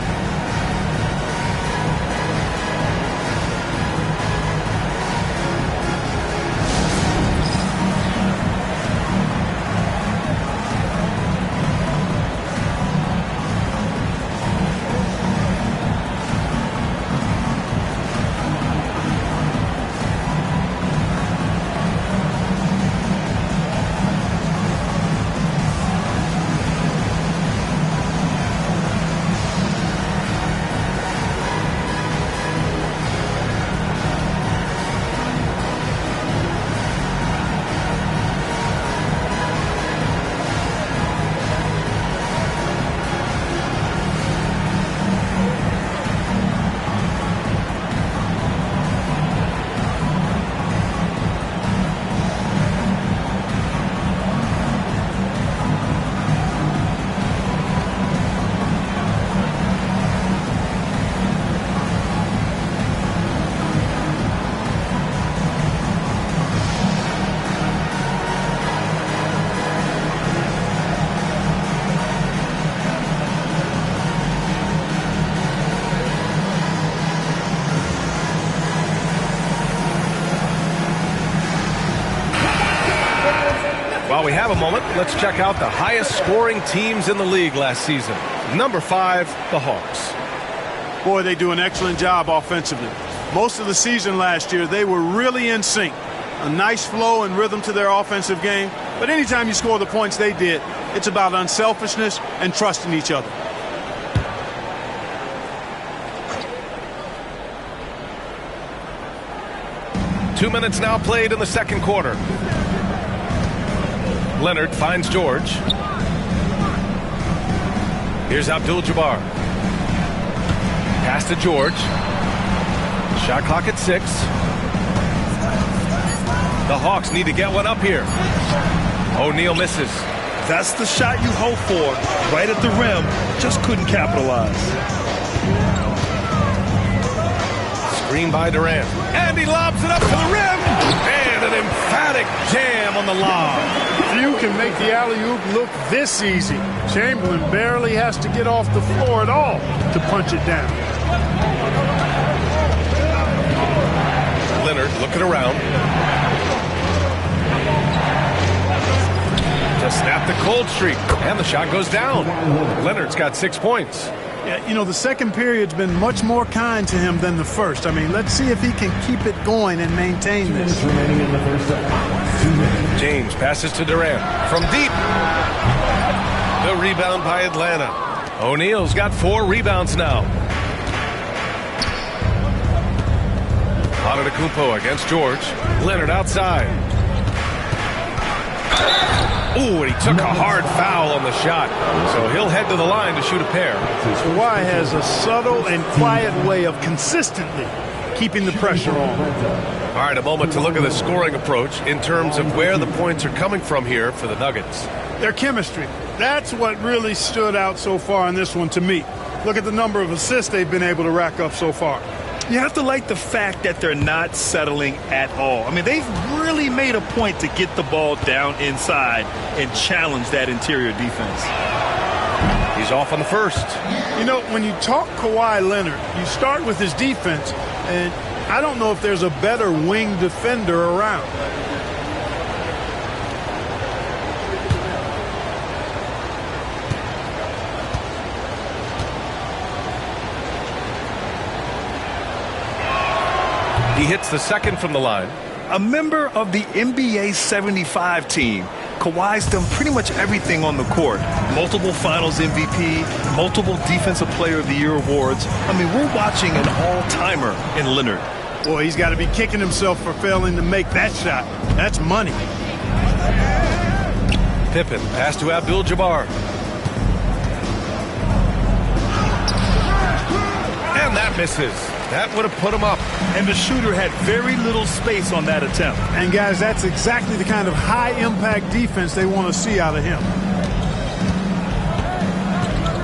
While we have a moment, let's check out the highest scoring teams in the league last season. Number 5, the Hawks. Boy, they do an excellent job offensively. Most of the season last year, they were really in sync. A nice flow and rhythm to their offensive game. But anytime you score the points they did, it's about unselfishness and trusting each other. Two minutes now played in the second quarter. Leonard finds George. Here's Abdul-Jabbar. Pass to George. Shot clock at 6. The Hawks need to get one up here. O'Neal misses. That's the shot you hope for. Right at the rim. Just couldn't capitalize. Screen by Durant. And he lobs it up to the rim. And an emphatic jam on the lob. Few can make the alley-oop look this easy. Chamberlain barely has to get off the floor at all to punch it down. Leonard looking around. To snap the cold streak, and the shot goes down. Leonard's got 6 points. Yeah, you know, the second period's been much more kind to him than the first. I mean, let's see if he can keep it going and maintain this. Remaining in the first half. James passes to Durant from deep. The rebound by Atlanta. O'Neal's got 4 rebounds now. Antetokounmpo against George. Leonard outside. Ooh, and he took a hard foul on the shot. So he'll head to the line to shoot a pair. Kawhi has a subtle and quiet way of consistently keeping the pressure on. All right, a moment to look at the scoring approach in terms of where the points are coming from here for the Nuggets. Their chemistry. That's what really stood out so far in this one to me. Look at the number of assists they've been able to rack up so far. You have to like the fact that they're not settling at all. I mean, they've really made a point to get the ball down inside and challenge that interior defense. He's off on the first. You know, when you talk Kawhi Leonard, you start with his defense, and I don't know if there's a better wing defender around. He hits the second from the line. A member of the NBA 75 team, Kawhi's done pretty much everything on the court. Multiple Finals MVP, multiple Defensive Player of the Year awards. I mean, we're watching an all-timer in Leonard. Boy, he's got to be kicking himself for failing to make that shot. That's money. Pippen pass to Abdul-Jabbar. And that misses. That would have put him up. And the shooter had very little space on that attempt. And, guys, that's exactly the kind of high-impact defense they want to see out of him.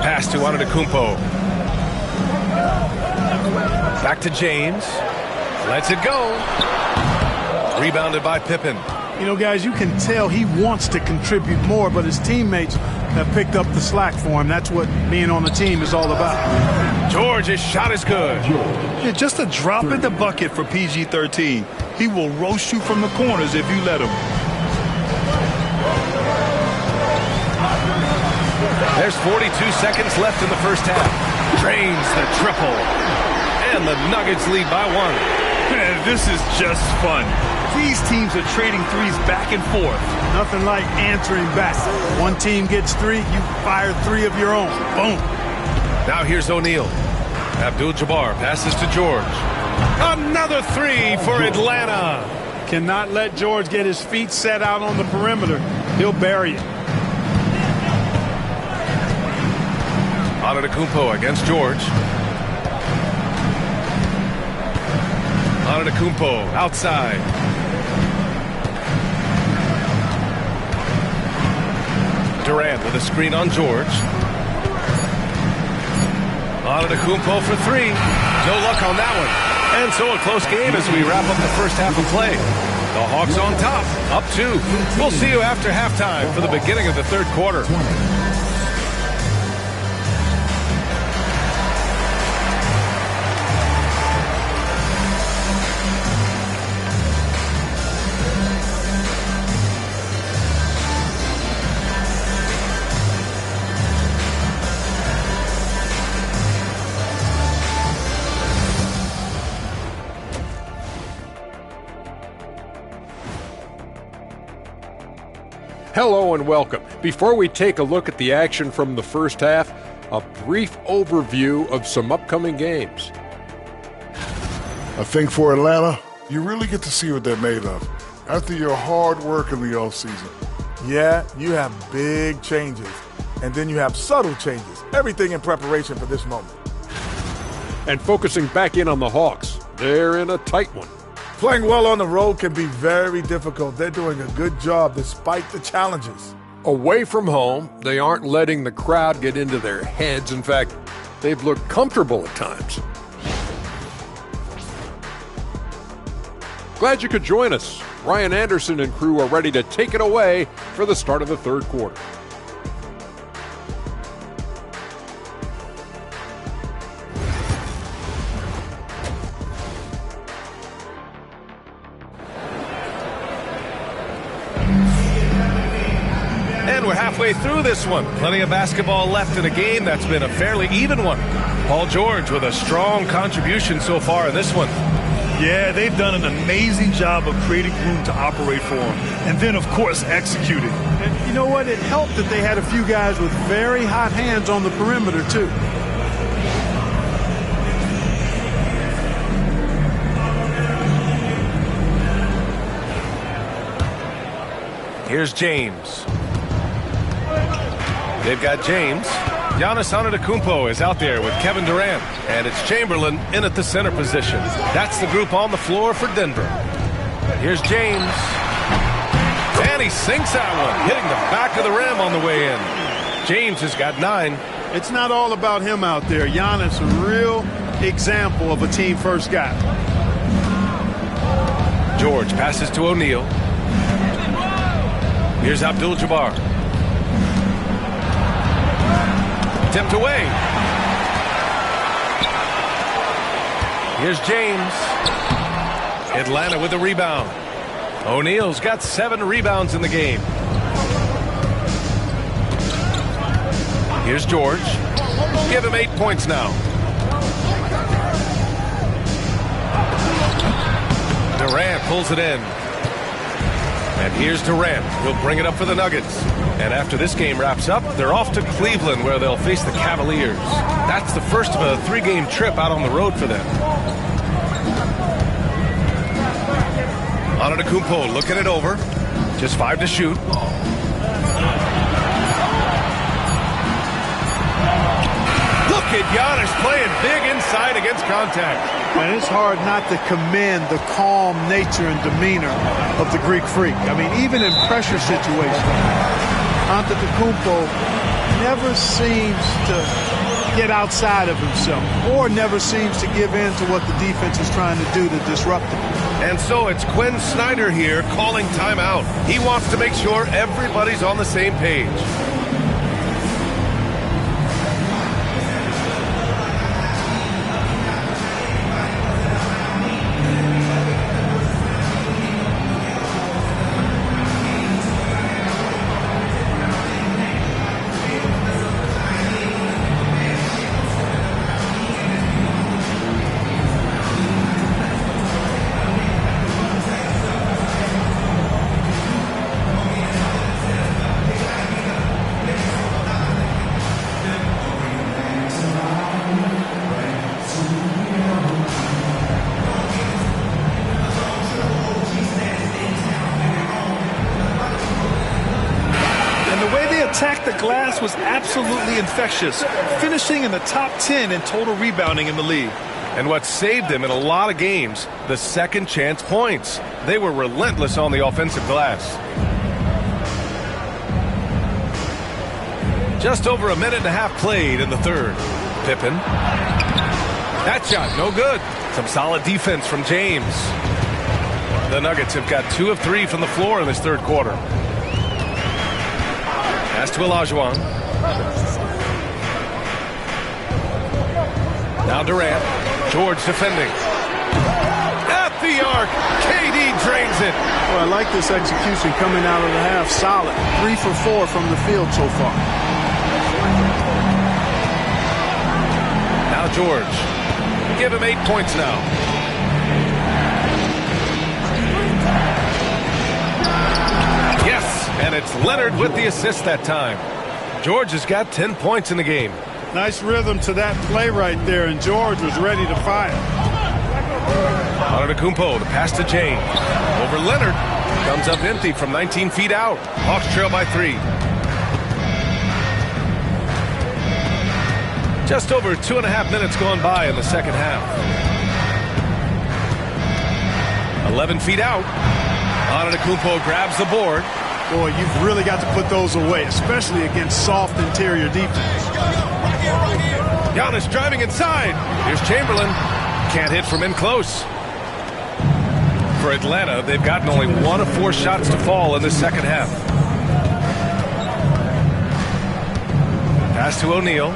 Pass to Antetokounmpo. Back to James. Lets it go. Rebounded by Pippen. You know, guys, you can tell he wants to contribute more, but his teammates have picked up the slack for him. That's what being on the team is all about. George's shot is good. Yeah, just a drop in the bucket for PG-13. He will roast you from the corners if you let him. There's 42 seconds left in the first half. Drains the triple. And the Nuggets lead by 1. Man, this is just fun. These teams are trading threes back and forth. Nothing like answering back. One team gets 3, you fire 3 of your own. Boom. Now here's O'Neal. Abdul-Jabbar passes to George. Another 3 for Atlanta. Cannot let George get his feet set out on the perimeter. He'll bury it. Antetokounmpo against George. Antetokounmpo outside. Durant with a screen on George. Antetokounmpo for 3. No luck on that one. And so a close game as we wrap up the first half of play. The Hawks on top, up 2. We'll see you after halftime for the beginning of the third quarter. Hello and welcome. Before we take a look at the action from the first half, a brief overview of some upcoming games. I think for Atlanta, you really get to see what they're made of after your hard work in the offseason. Yeah, you have big changes, and then you have subtle changes. Everything in preparation for this moment. And focusing back in on the Hawks, they're in a tight one. Playing well on the road can be very difficult. They're doing a good job despite the challenges. Away from home, they aren't letting the crowd get into their heads. In fact, they've looked comfortable at times. Glad you could join us. Ryan Anderson and crew are ready to take it away for the start of the third quarter. And we're halfway through this one. Plenty of basketball left in a game that's been a fairly even one. Paul George with a strong contribution so far in this one. Yeah, they've done an amazing job of creating room to operate for him. And then, of course, executing. And you know what? It helped that they had a few guys with very hot hands on the perimeter, too. Here's James. They've got James. Giannis Antetokounmpo is out there with Kevin Durant, and it's Chamberlain in at the center position. That's the group on the floor for Denver. Here's James. And he sinks that one, hitting the back of the rim on the way in. James has got 9. It's not all about him out there. Giannis, a real example of a team first guy. George passes to O'Neal. Here's Abdul-Jabbar. Tipped away. Here's James. Atlanta with the rebound. O'Neal's got 7 rebounds in the game. Here's George. Give him 8 points now. Durant pulls it in. And here's Durant. He'll bring it up for the Nuggets. And after this game wraps up, they're off to Cleveland where they'll face the Cavaliers. That's the first of a 3-game trip out on the road for them. Antetokounmpo looking it over. Just 5 to shoot. Look at Giannis playing big inside against contact. And it's hard not to commend the calm nature and demeanor of the Greek Freak. I mean, even in pressure situations, Antetokounmpo never seems to get outside of himself or never seems to give in to what the defense is trying to do to disrupt him. And so it's Quinn Snyder here calling timeout. He wants to make sure everybody's on the same page. Attack the glass was absolutely infectious, finishing in the top 10 in total rebounding in the league. And what saved them in a lot of games, the second chance points. They were relentless on the offensive glass. Just over 1.5 minutes played in the third. Pippen. That shot, no good. Some solid defense from James. The Nuggets have got 2 of 3 from the floor in this third quarter. Pass to Olajuwon. Now Durant. George defending. At the arc. KD drains it. Well, I like this execution coming out of the half. Solid. 3 for 4 from the field so far. Now George. Give him 8 points now. Yes. And it's Leonard with the assist that time. George has got 10 points in the game. Nice rhythm to that play right there, and George was ready to fire. Antetokounmpo, the pass to James. Over Leonard. Comes up empty from 19 feet out. Hawks trail by 3. Just over 2.5 minutes gone by in the second half. 11 feet out. Antetokounmpo grabs the board. Boy, you've really got to put those away, especially against soft interior defense. Giannis driving inside. Here's Chamberlain. Can't hit from in close. For Atlanta, they've gotten only 1 of 4 shots to fall in the second half. Pass to O'Neal.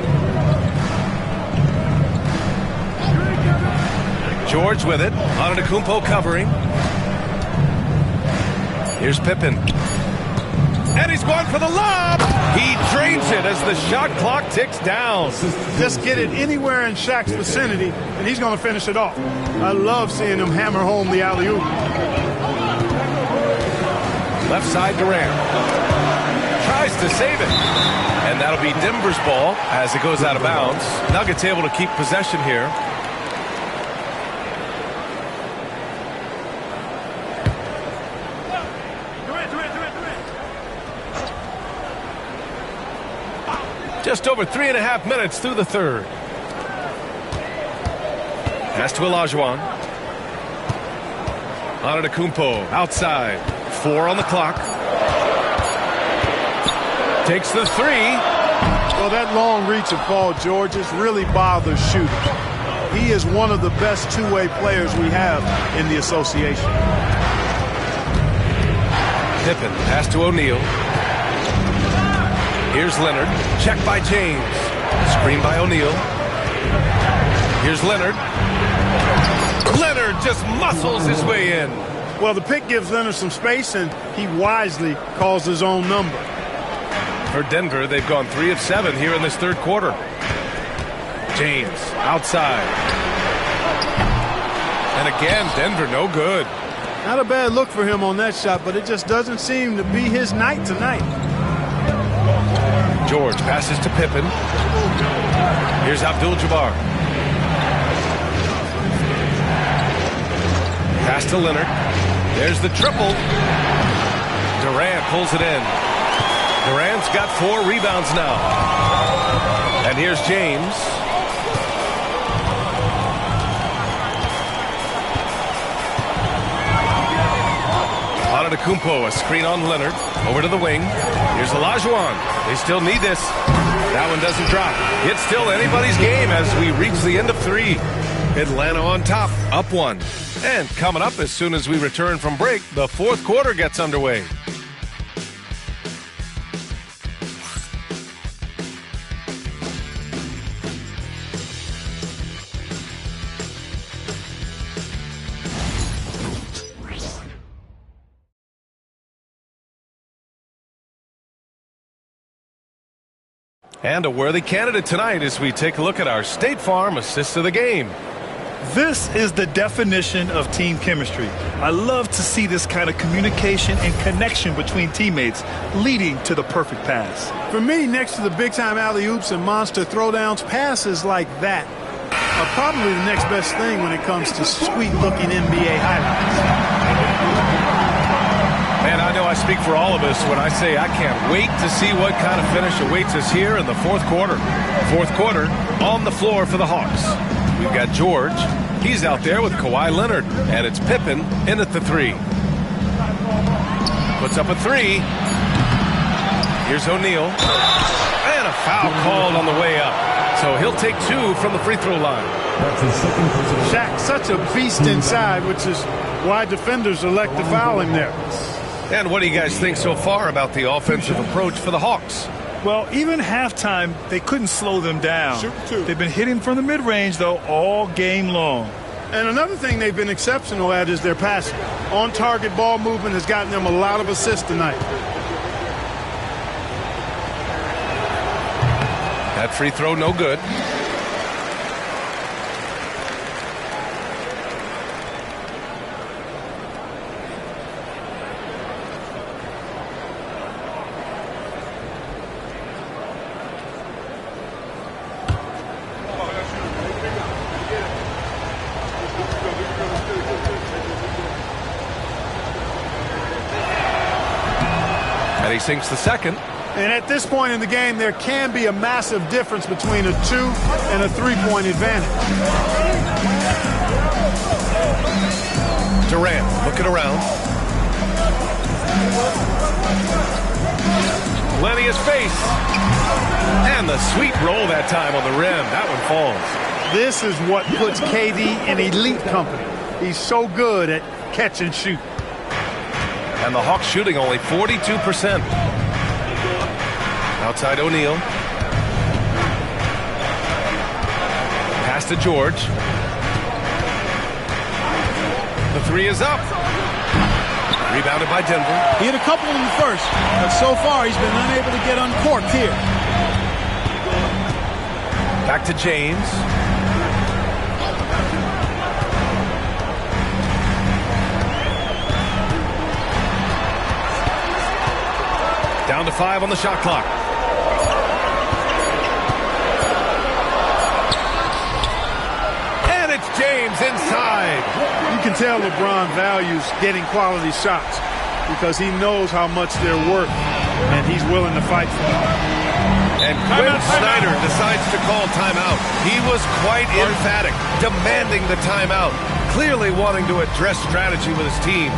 George with it. Antetokounmpo covering. Here's Pippen. And he's going for the lob. He drains it as the shot clock ticks down. Just get it anywhere in Shaq's vicinity, and he's going to finish it off. I love seeing him hammer home the alley-oop. Left side Durant. Tries to save it. And that'll be Denver's ball as it goes out of bounds. Nuggets able to keep possession here. Just over 3.5 minutes through the third. Pass to Olajuwon. Antetokounmpo outside. 4 on the clock. Takes the 3. Well, that long reach of Paul George's really bothers shooters. He is one of the best two-way players we have in the association. Pippen, pass to O'Neal. Here's Leonard. Check by James. Screen by O'Neal. Here's Leonard. Leonard just muscles his way in. Well, the pick gives Leonard some space, and he wisely calls his own number. For Denver, they've gone 3 of 7 here in this third quarter. James outside. And again, Denver no good. Not a bad look for him on that shot, but it just doesn't seem to be his night tonight. George passes to Pippen. Here's Abdul-Jabbar. Pass to Leonard. There's the triple. Durant pulls it in. Durant's got 4 rebounds now. And here's James. Antetokounmpo, a screen on Leonard. Over to the wing. Here's Olajuwon. They still need this. That one doesn't drop. It's still anybody's game as we reach the end of 3. Atlanta on top, up 1. And coming up as soon as we return from break, the fourth quarter gets underway. And a worthy candidate tonight as we take a look at our State Farm assist of the game. This is the definition of team chemistry. I love to see this kind of communication and connection between teammates leading to the perfect pass. For me, next to the big-time alley-oops and monster throwdowns, passes like that are probably the next best thing when it comes to sweet-looking NBA highlights. Man, I know I speak for all of us when I say I can't wait to see what kind of finish awaits us here in the fourth quarter. Fourth quarter on the floor for the Hawks. We've got George. He's out there with Kawhi Leonard. And it's Pippen in at the 3. Puts up a 3. Here's O'Neal. And a foul called on the way up. So he'll take 2 from the free throw line. Shaq, such a beast inside, which is why defenders elect to foul him there. And what do you guys think so far about the offensive approach for the Hawks? Well, even halftime, they couldn't slow them down. They've been hitting from the mid-range, though, all game long. And another thing they've been exceptional at is their passing. On-target ball movement has gotten them a lot of assists tonight. That free throw no good. He sinks the second. And at this point in the game, there can be a massive difference between a 2 and a 3-point advantage. Durant looking around. Plenty of space. And the sweet roll that time on the rim. That one falls. This is what puts KD in elite company. He's so good at catch and shoot. And the Hawks shooting only 42%. Outside O'Neal. Pass to George. The three is up. Rebounded by Denver. He hit a couple in the first, but so far he's been unable to get uncorked here. Back to James. Down to 5 on the shot clock. And it's James inside. You can tell LeBron values getting quality shots because he knows how much they're worth, and he's willing to fight for them. And Quinn Snyder decides to call timeout. He was quite emphatic, demanding the timeout, clearly wanting to address strategy with his team.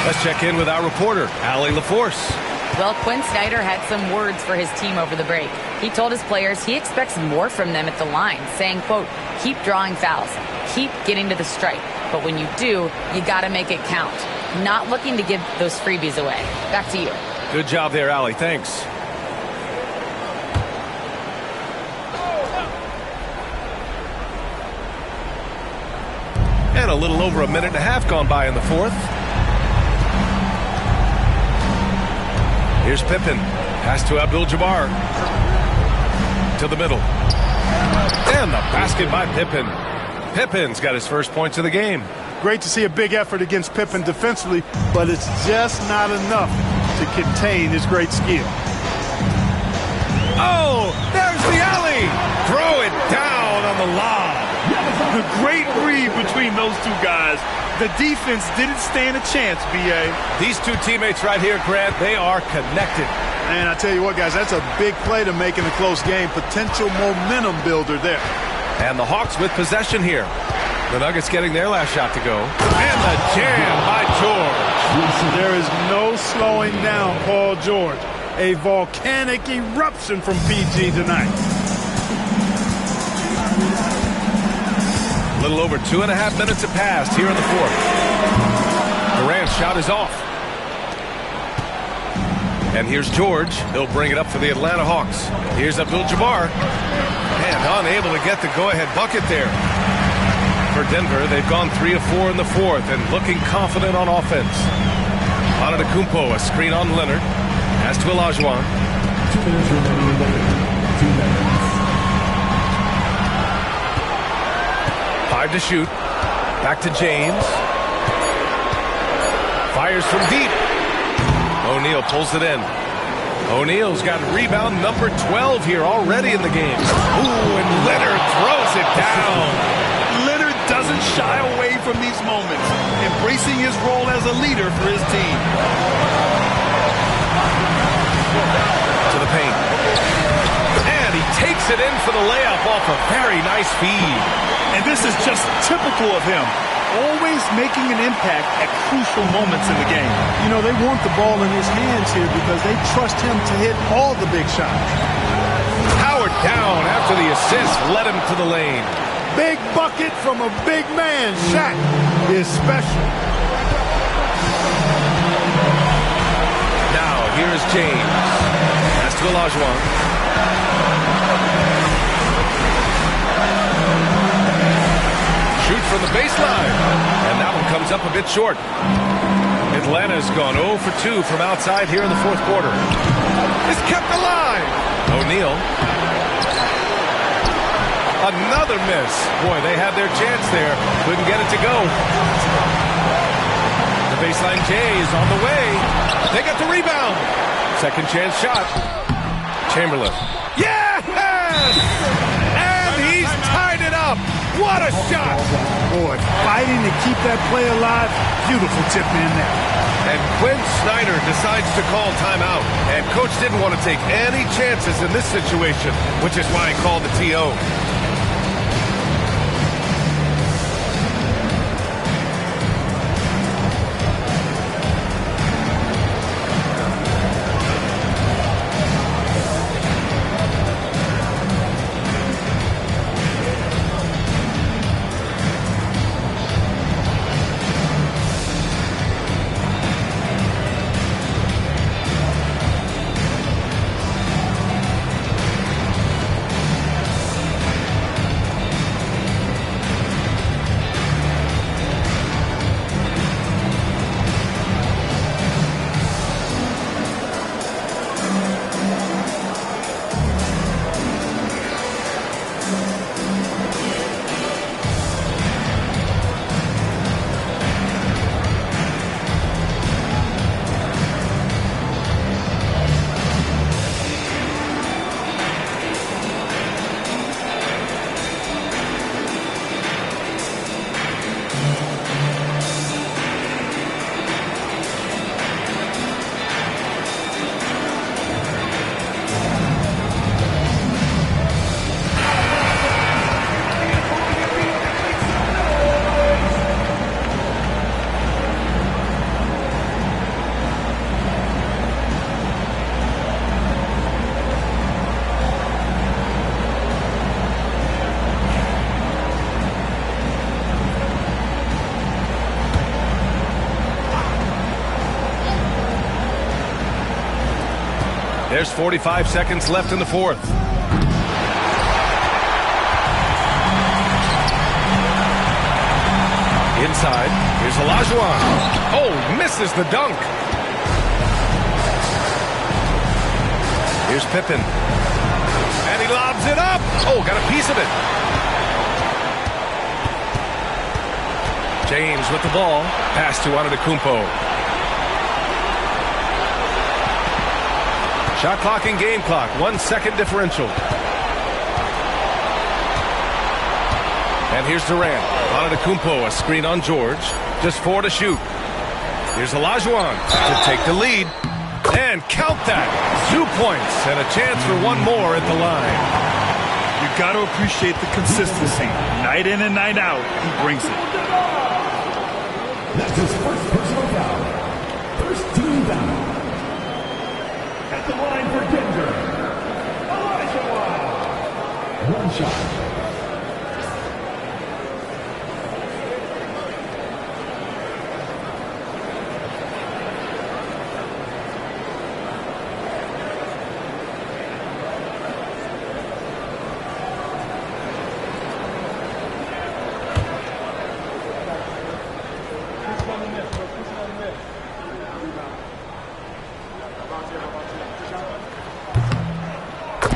Let's check in with our reporter, Allie LaForce. Well, Quinn Snyder had some words for his team over the break. He told his players he expects more from them at the line, saying, quote, keep drawing fouls, keep getting to the stripe. But when you do, you got to make it count. Not looking to give those freebies away. Back to you. Good job there, Allie. Thanks. And a little over a minute and a half gone by in the fourth. Here's Pippen. Pass to Abdul-Jabbar. To the middle. And the basket by Pippen. Pippen's got his first points of the game. Great to see a big effort against Pippen defensively, but it's just not enough to contain his great skill. Oh, there's the alley. Throw it down on the lob. A great read between those two guys. The defense didn't stand a chance, B.A. These two teammates right here, Grant, they are connected. And I tell you what, guys, that's a big play to make in a close game. Potential momentum builder there. And the Hawks with possession here. The Nuggets getting their last shot to go. And the jam by George. There is no slowing down Paul George. A volcanic eruption from PG tonight. A little over 2.5 minutes have passed here in the fourth. Durant's shot is off. And here's George. He'll bring it up for the Atlanta Hawks. Here's Abdul-Jabbar. And unable to get the go-ahead bucket there. For Denver, they've gone 3 of 4 in the fourth and looking confident on offense. Antetokounmpo, a screen on Leonard. Pass to Olajuwon. 2 minutes remaining. 2 minutes. 5 to shoot. Back to James. Fires from deep. O'Neal pulls it in. O'Neal's got rebound number 12 here already in the game. Ooh, and Leonard throws it down. Leonard doesn't shy away from these moments, embracing his role as a leader for his team. To the paint. And he takes it in for the layup off a very nice feed. And this is just typical of him. always making an impact at crucial moments in the game. You know, they want the ball in his hands here because they trust him to hit all the big shots. Howard down after the assist led him to the lane. Big bucket from a big man. Shaq is special. Now here's James. Pass to Olajuwon. Shoot from the baseline. And that one comes up a bit short. Atlanta's gone 0 for 2 from outside here in the fourth quarter. It's kept alive. O'Neal. Another miss. Boy, they had their chance there. Couldn't get it to go. The baseline J is on the way. They got the rebound. Second chance shot. Chamberlain. Yes! And he's tied it up. What a shot. Boy, fighting to keep that play alive. Beautiful tip in there. And Quinn Snyder decides to call timeout. And coach didn't want to take any chances in this situation, which is why he called the TO. There's 45 seconds left in the fourth. Inside, here's Olajuwon. Oh, misses the dunk. Here's Pippen. And he lobs it up. Oh, got a piece of it. James with the ball. Pass to Antetokounmpo. Shot clock and game clock. 1 second differential. And here's Durant. Antetokounmpo, a screen on George. Just 4 to shoot. Here's Olajuwon to take the lead. And count that. 2 points and a chance for one more at the line. You've got to appreciate the consistency. Night in and night out, he brings it. That's his first personal foul. First team foul. At the line for Denver, Olajuwon. One shot.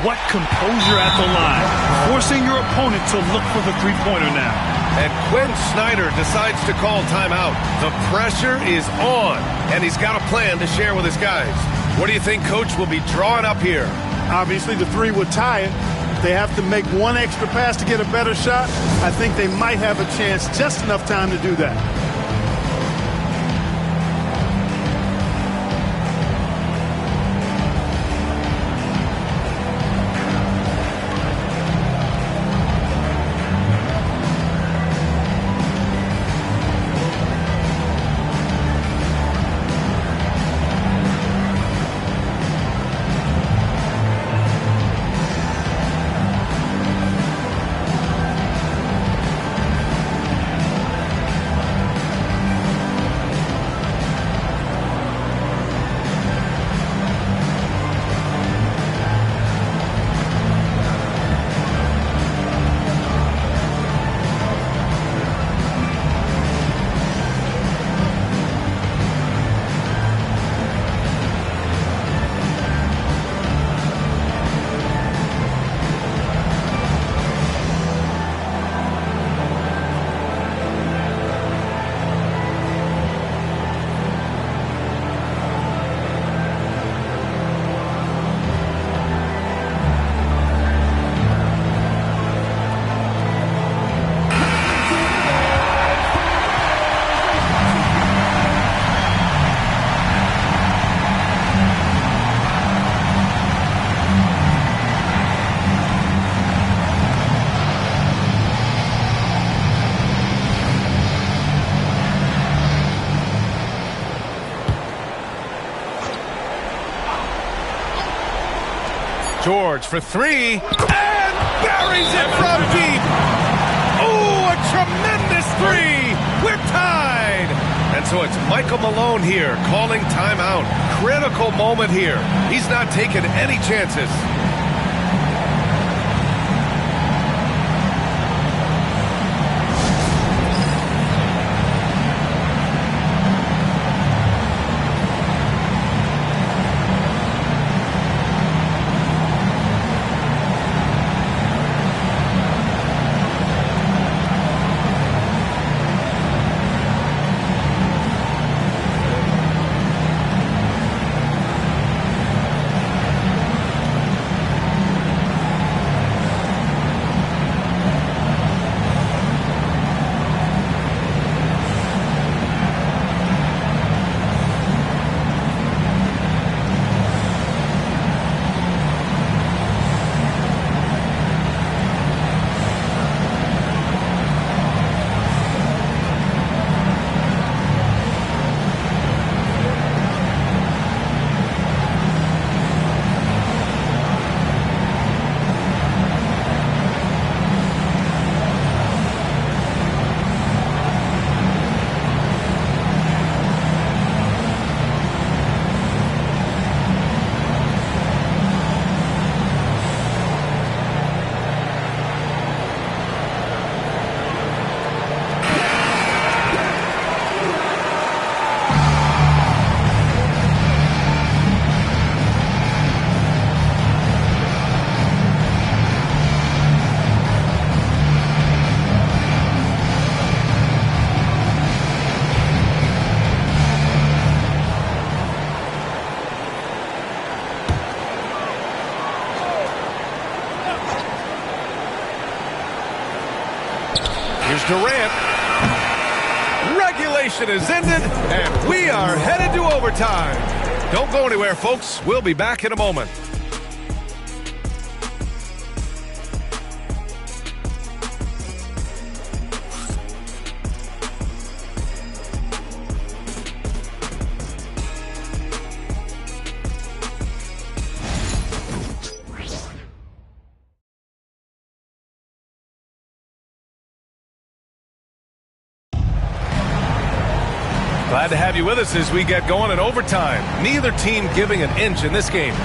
What composure at the line, forcing your opponent to look for the three-pointer now. And Quinn Snyder decides to call timeout. The pressure is on, and he's got a plan to share with his guys. What do you think Coach will be drawing up here? Obviously, the three would tie it. If they have to make one extra pass to get a better shot, I think they might have a chance, just enough time to do that. George for three, and buries it from deep. Oh, a tremendous three. We're tied. And so it's Michael Malone here calling timeout. Critical moment here. He's not taking any chances. Durant. Regulation is ended, and we are headed to overtime. Don't go anywhere, folks. We'll be back in a moment. Glad to have you with us as we get going in overtime. Neither team giving an inch in this game. Here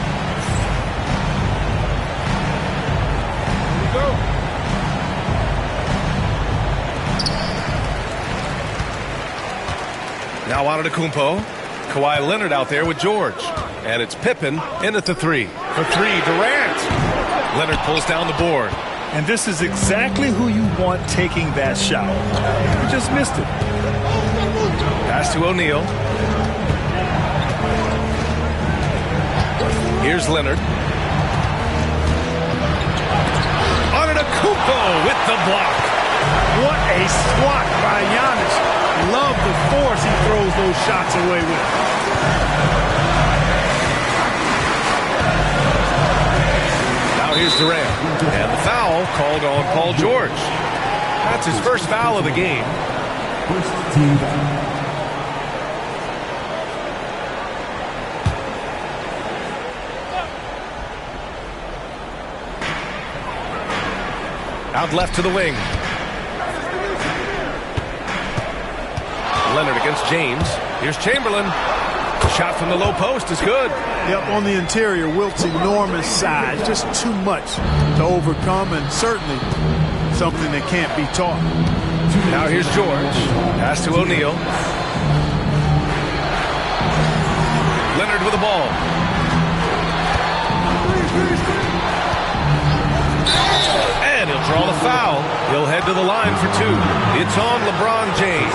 we go. Now Antetokounmpo. Kawhi Leonard out there with George. And it's Pippen in at the three. For three, Durant. Leonard pulls down the board. And this is exactly who you want taking that shot. You just missed it. Pass to O'Neal. Here's Leonard. Antetokounmpo with the block. What a swat by Giannis. Love the force he throws those shots away with. Now here's Durant. And the foul called on Paul George. That's his first foul of the game. First team foul. Out left to the wing. Leonard against James. Here's Chamberlain. Shot from the low post is good. Yep, on the interior, Wilt's enormous size. Just too much to overcome, and certainly something that can't be taught. Now here's George. Pass to O'Neal. Leonard with the ball. And he'll draw the foul. He'll head to the line for two. It's on LeBron James.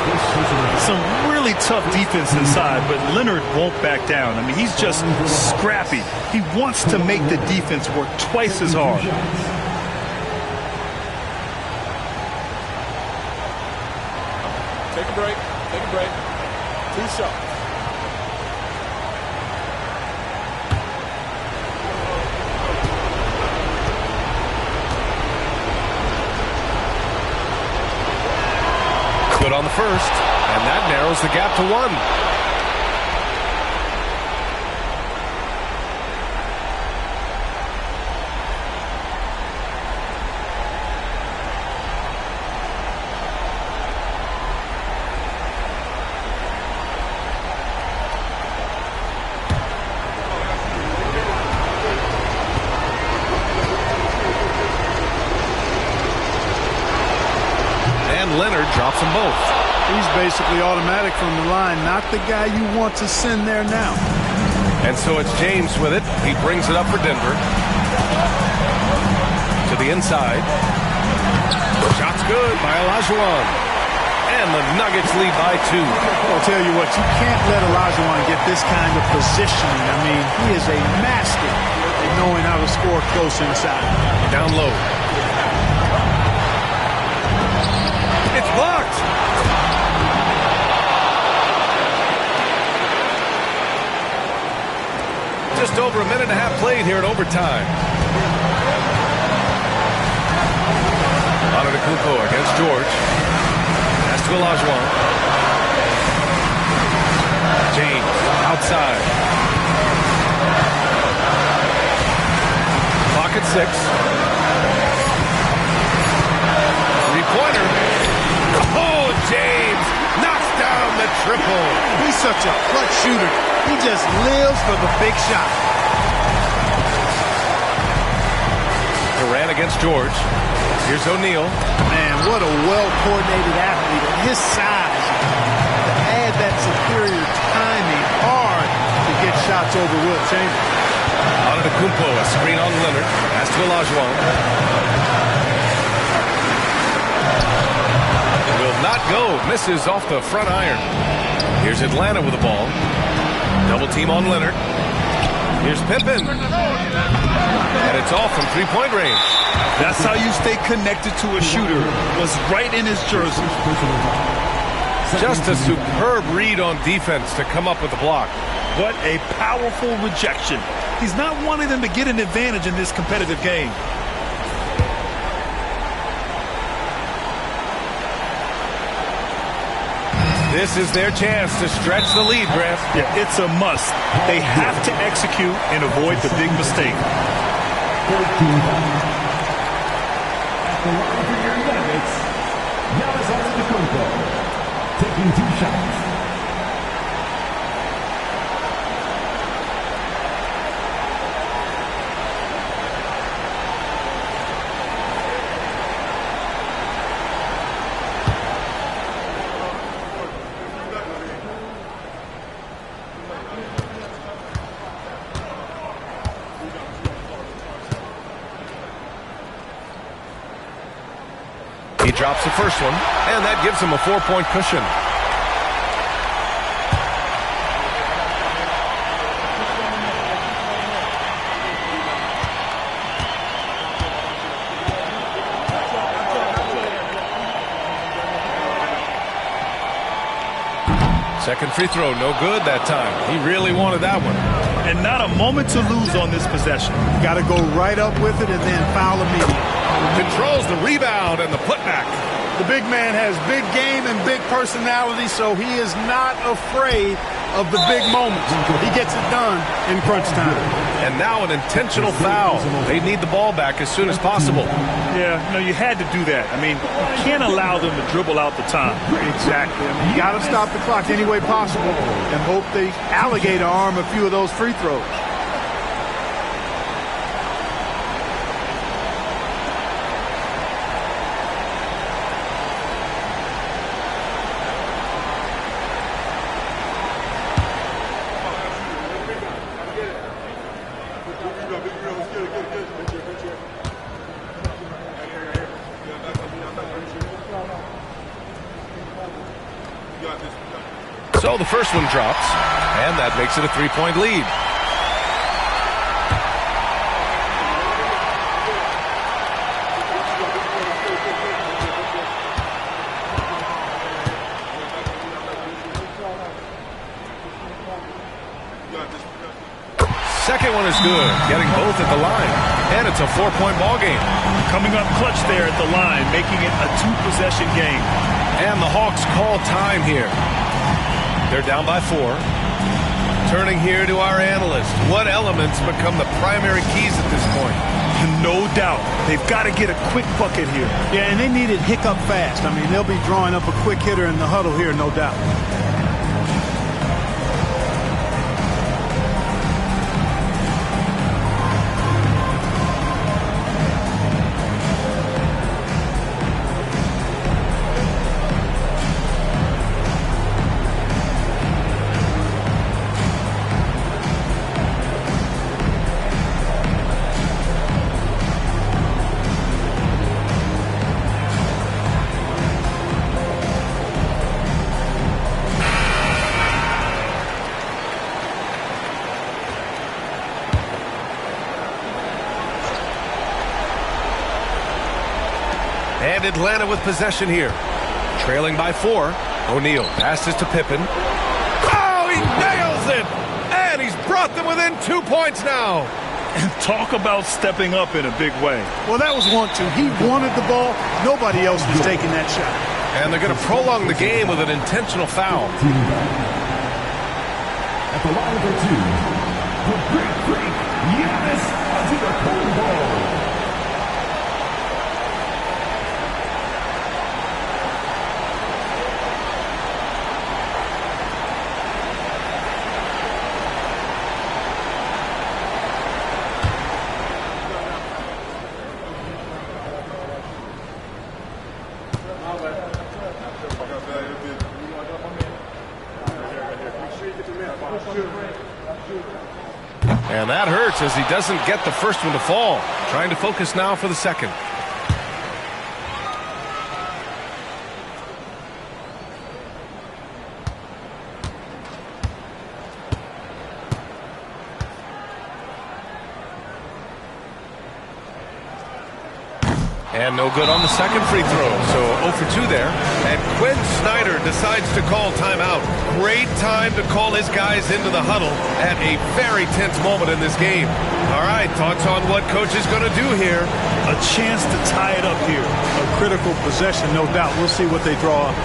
Some really tough defense inside, but Leonard won't back down. I mean, he's just scrappy. He wants to make the defense work twice as hard. Take a break. Take a break. 2 shots. Good on the first, and that narrows the gap to 1. Leonard drops them both. He's basically automatic from the line, not the guy you want to send there now. And so it's James with it. He brings it up for Denver. To the inside. Shot's good by Olajuwon. And the Nuggets lead by 2. I'll tell you what, you can't let Olajuwon get this kind of positioning. I mean, he is a master at knowing how to score close inside. Down low. It's blocked. Just over a minute and a half played here in overtime. Antetokounmpo against George. Pass to Olajuwon. James outside. Clock at 6. Three-pointer. Oh, James knocks down the triple. He's such a clutch shooter. He just lives for the big shot. Durant against George. Here's O'Neal. Man, what a well-coordinated athlete at his size. To add that superior timing, hard to get shots over Wilt Chamberlain. Antetokounmpo, a screen on Leonard. Pass to Olajuwon. Will not go. Misses off the front iron. Here's Atlanta with the ball. Double team on Leonard. Here's Pippen. And it's off from three-point range. That's how you stay connected to a shooter. Was right in his jersey. Just a superb read on defense to come up with the block. What a powerful rejection. He's not wanting them to get an advantage in this competitive game. This is their chance to stretch the lead, Grant. Yeah, it's a must. They have to execute and avoid the big mistake. Giannis Antetokounmpo taking 2 shots. He drops the first one, and that gives him a 4-point cushion. Second free throw, no good that time. He really wanted that one. And not a moment to lose on this possession. Got to go right up with it and then foul immediately. Controls the rebound and the putback. The big man has big game and big personality, so he is not afraid of the big moments. He gets it done in crunch time. And now an intentional foul. They need the ball back as soon as possible. Yeah, no, you had to do that. I mean, you can't allow them to dribble out the time. Exactly. I mean, you got to stop the clock any way possible and hope they alligator arm a few of those free throws. So the first one drops, and that makes it a 3-point lead. Second one is good, getting both at the line, and it's a 4-point ball game. Coming up clutch there at the line, making it a 2-possession game. And the Hawks call time here. They're down by 4. Turning here to our analyst. What elements become the primary keys at this point? No doubt. They've got to get a quick bucket here. Yeah, and they need it hiccup fast. I mean, they'll be drawing up a quick hitter in the huddle here, no doubt. And Atlanta with possession here. Trailing by 4. O'Neal passes to Pippen. Oh, he nails it! And he's brought them within 2 points now. And talk about stepping up in a big way. Well, that was 1-2. He wanted the ball. Nobody else was taking that shot. And they're going to prolong the game with an intentional foul. At the line for 2, the Greek Freak, Giannis Antetokounmpo. And that hurts as he doesn't get the first one to fall. Trying to focus now for the second. And no good on the second free throw. So 0 for 2 there. And Quinn Snyder decides to call timeout. Great time to call his guys into the huddle at a very tense moment in this game. All right, thoughts on what coach is going to do here? A chance to tie it up here. A critical possession, no doubt. We'll see what they draw up.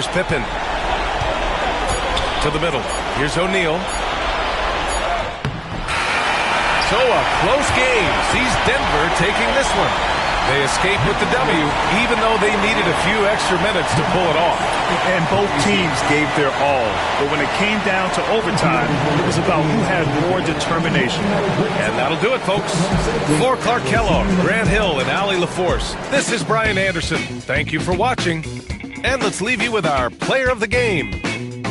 Here's Pippen. To the middle. Here's O'Neal. So a close game sees Denver taking this one. They escape with the W, even though they needed a few extra minutes to pull it off. And both teams gave their all. But when it came down to overtime, it was about who had more determination. And that'll do it, folks. For Clark Kellogg, Grant Hill, and Allie LaForce, this is Brian Anderson. Thank you for watching. And let's leave you with our player of the game,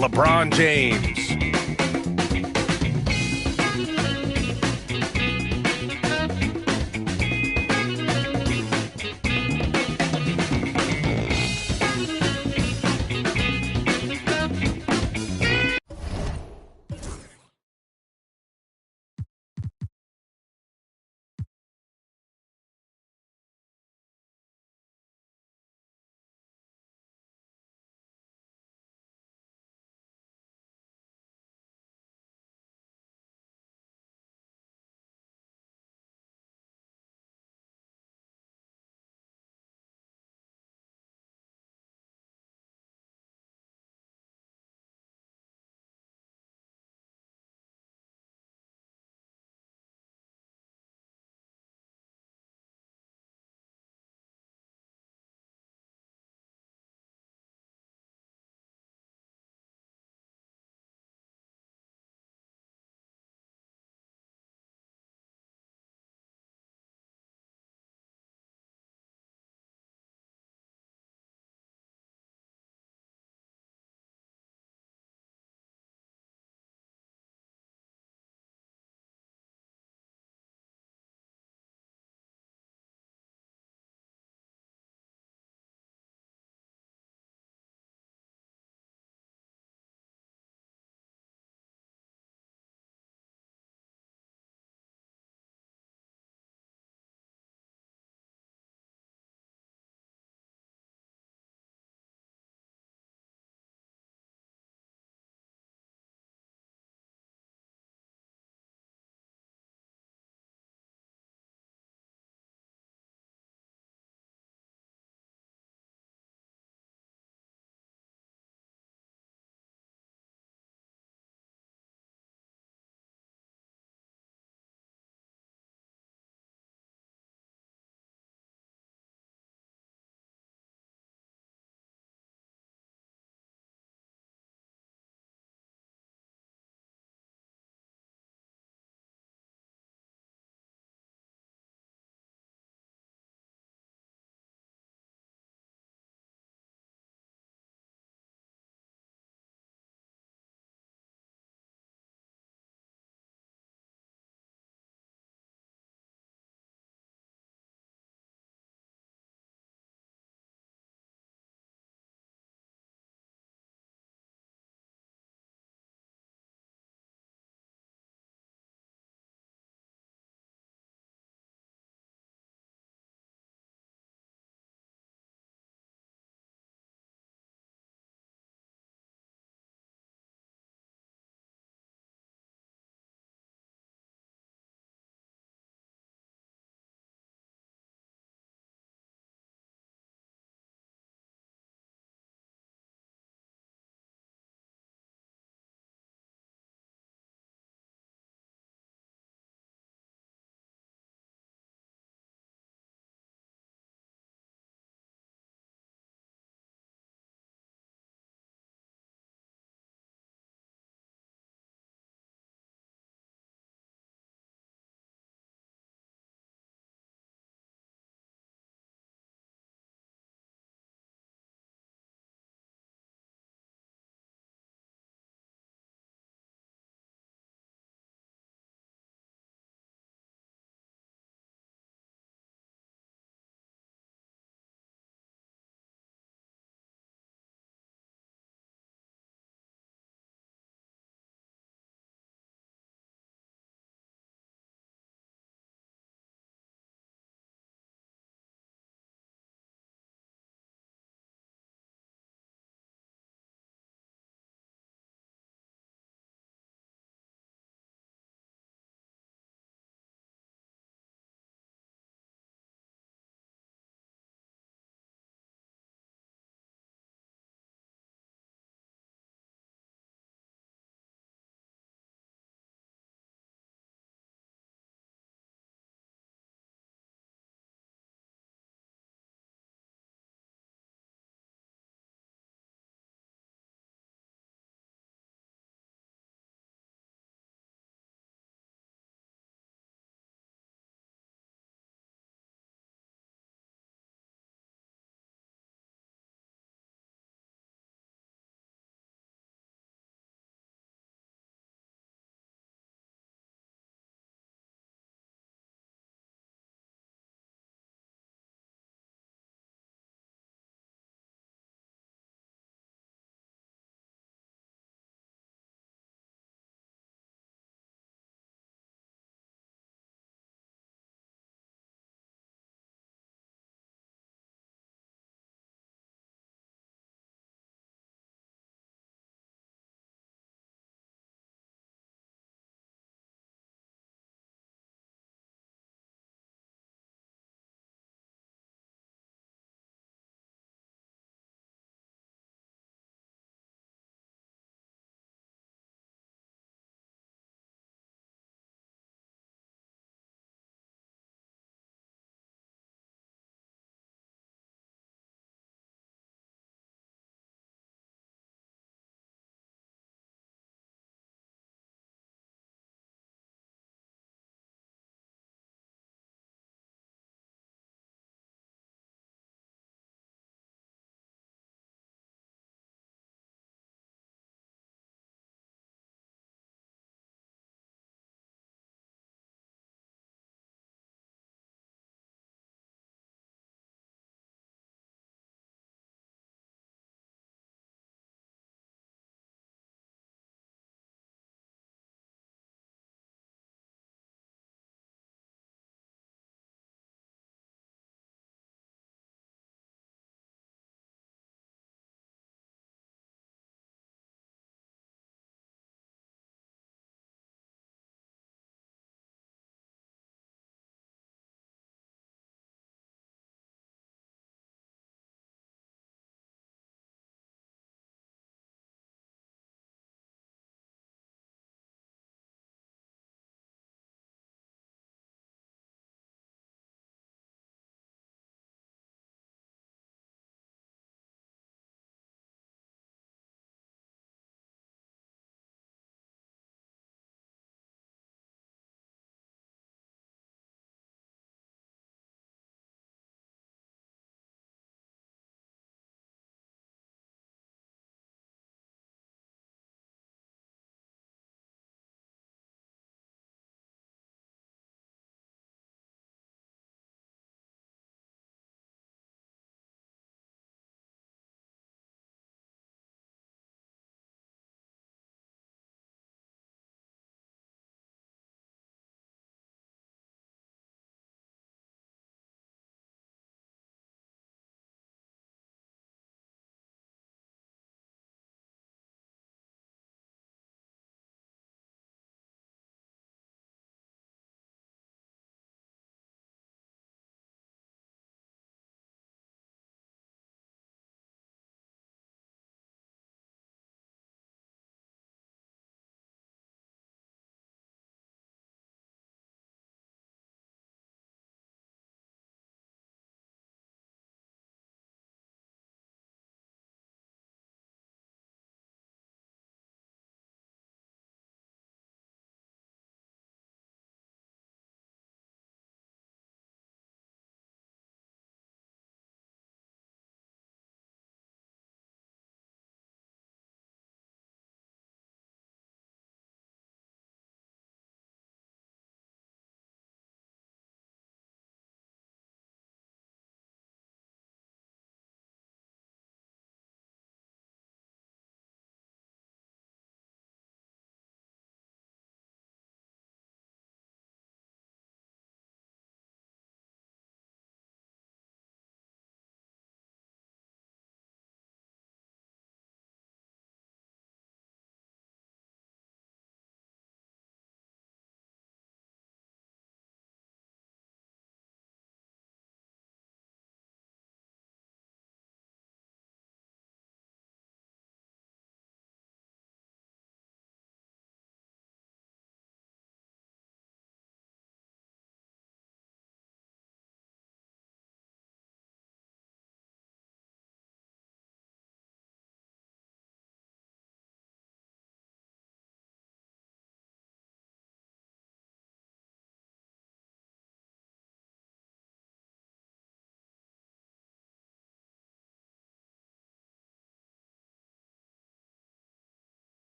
LeBron James.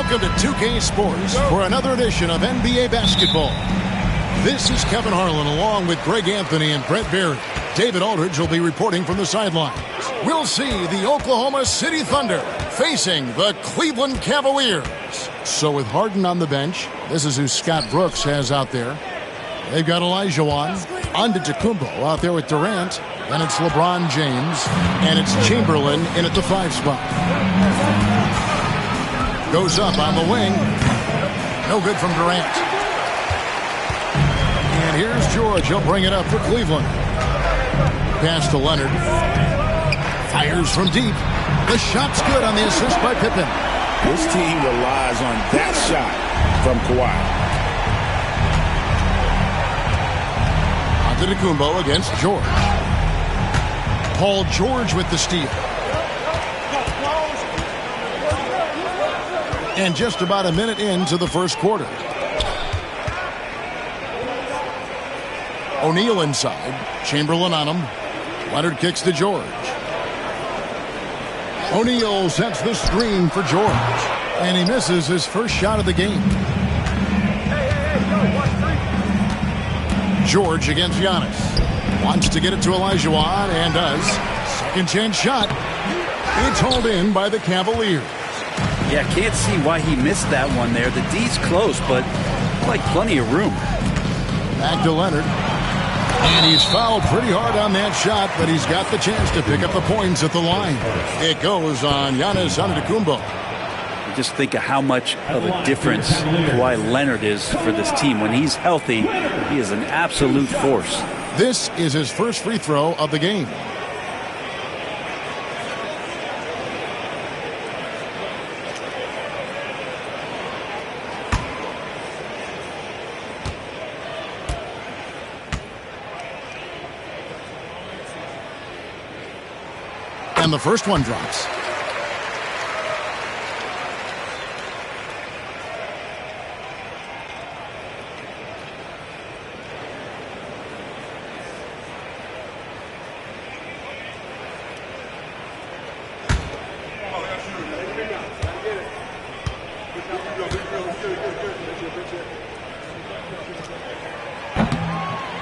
Welcome to 2K Sports for another edition of NBA basketball. This is Kevin Harlan along with Greg Anthony and Brett Berry. David Aldridge will be reporting from the sidelines. We'll see the Oklahoma City Thunder facing the Cleveland Cavaliers. So with Harden on the bench, this is who Scott Brooks has out there. They've got Olajuwon, Antetokounmpo out there with Durant, and it's LeBron James, and it's Chamberlain in at the 5 spot. Goes up on the wing. No good from Durant. And here's George. He'll bring it up for Cleveland. Pass to Leonard. Fires from deep. The shot's good on the assist by Pippen. This team relies on that shot from Kawhi. Antetokounmpo against George. Paul George with the steal. And just about a minute into the first quarter. O'Neal inside. Chamberlain on him. Leonard kicks to George. O'Neal sets the screen for George. And he misses his first shot of the game. George against Giannis. Wants to get it to Olajuwon and does. Second chance shot. It's hauled in by the Cavaliers. Yeah, can't see why he missed that one there. The D's close, but like plenty of room. Back to Leonard. And he's fouled pretty hard on that shot, but he's got the chance to pick up the points at the line. It goes on Giannis Antetokounmpo. Just think of how much of a difference Kawhi Leonard is for this team. When he's healthy, he is an absolute force. This is his first free throw of the game. And the first one drops.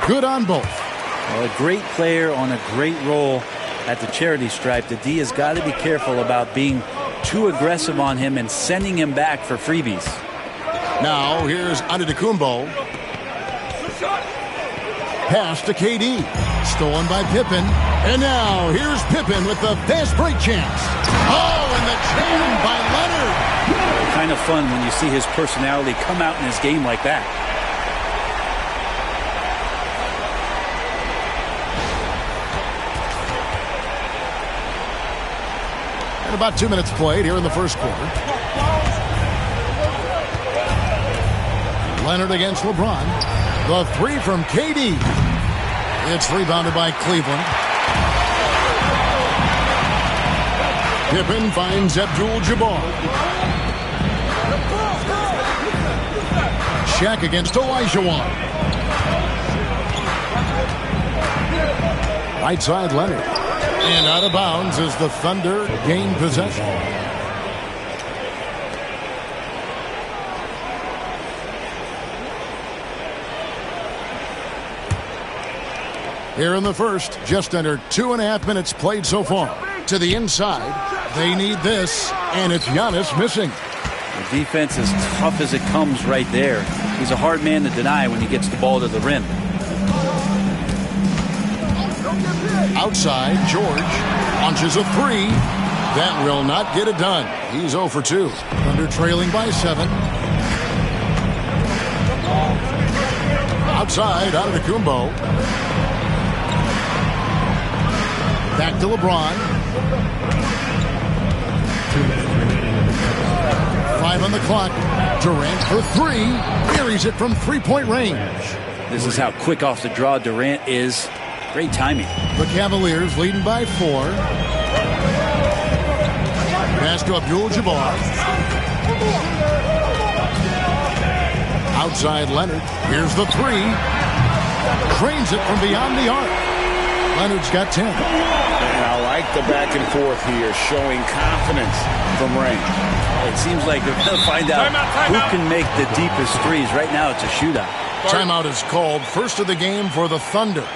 Good on both. Well, a great player on a great role at the charity stripe. The D has got to be careful about being too aggressive on him and sending him back for freebies. Now here's Antetokounmpo. Pass to KD. Stolen by Pippen. And now here's Pippen with the fast break chance. Oh, and the jam by Leonard. Kind of fun when you see his personality come out in his game like that. About 2 minutes played here in the first quarter. Leonard against LeBron. The three from KD. It's rebounded by Cleveland. Pippen finds Abdul-Jabbar. Shaq against Olajuwon. Right side Leonard. And out of bounds as the Thunder gain possession. Here in the first, just under 2.5 minutes played so far. To the inside, they need this, and it's Giannis missing. The defense is tough as it comes right there. He's a hard man to deny when he gets the ball to the rim. Outside, George launches a three. That will not get it done. He's 0 for 2. Thunder trailing by 7. Outside, Antetokounmpo. Back to LeBron. 5 on the clock. Durant for 3. Buries it from three-point range. This is how quick off the draw Durant is. Great timing. The Cavaliers leading by 4. Pass to Abdul-Jabbar. Outside Leonard. Here's the 3. Trains it from beyond the arc. Leonard's got 10. And I like the back and forth here, showing confidence from Ray. It seems like they're going to find out who can make the deepest threes. Right now it's a shootout. Timeout is called. First of the game for the Thunder.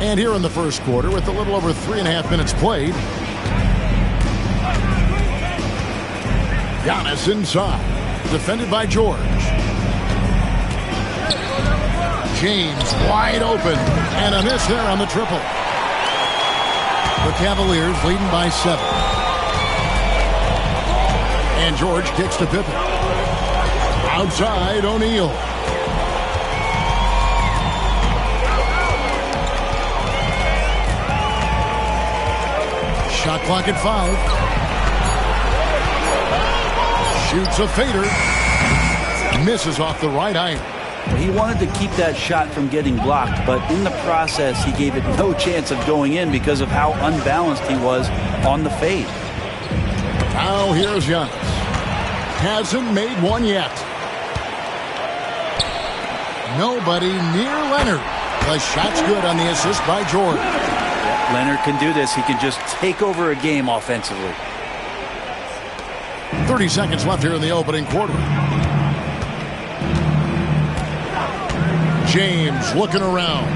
And here in the first quarter, with a little over 3.5 minutes played, Giannis inside, defended by George. James wide open, and a miss there on the triple. The Cavaliers leading by 7. And George kicks to Pippen. Outside, O'Neal. Shot clock at 5. Shoots a fader. Misses off the right iron. He wanted to keep that shot from getting blocked, but in the process, he gave it no chance of going in because of how unbalanced he was on the fade. Now here's Giannis. Hasn't made one yet. Nobody near Leonard. The shot's good on the assist by George. Leonard can do this. He can just take over a game offensively. 30 seconds left here in the opening quarter. James looking around.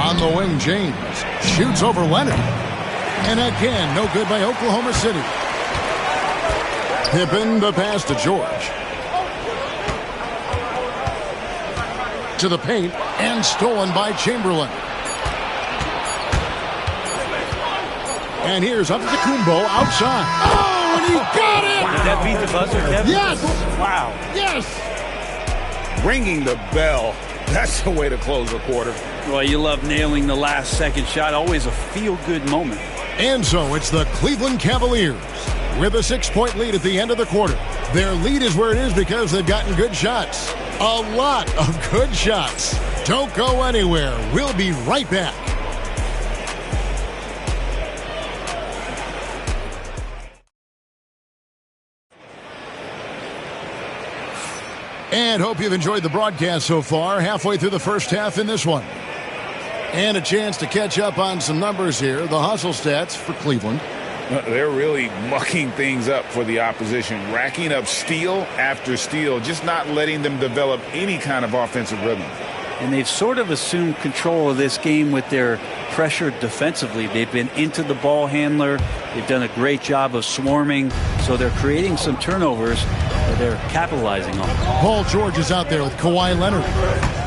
On the wing, James shoots over Leonard. And again, no good by Oklahoma City. Pippen the pass to George. To the paint, and stolen by Chamberlain. And here's Antetokounmpo outside. Oh, and he got it! Did that beat the buzzer, Kevin? Yes! Wow. Yes! Ringing the bell. That's the way to close a quarter. Well, you love nailing the last second shot. Always a feel-good moment. And so it's the Cleveland Cavaliers with a 6-point lead at the end of the quarter. Their lead is where it is because they've gotten good shots. A lot of good shots. Don't go anywhere. We'll be right back. And hope you've enjoyed the broadcast so far. Halfway through the first half in this one. And a chance to catch up on some numbers here. The hustle stats for Cleveland. They're really mucking things up for the opposition, racking up steal after steal, just not letting them develop any kind of offensive rhythm. And they've sort of assumed control of this game with their pressure defensively. They've been into the ball handler. They've done a great job of swarming. So they're creating some turnovers that they're capitalizing on. Paul George is out there with Kawhi Leonard.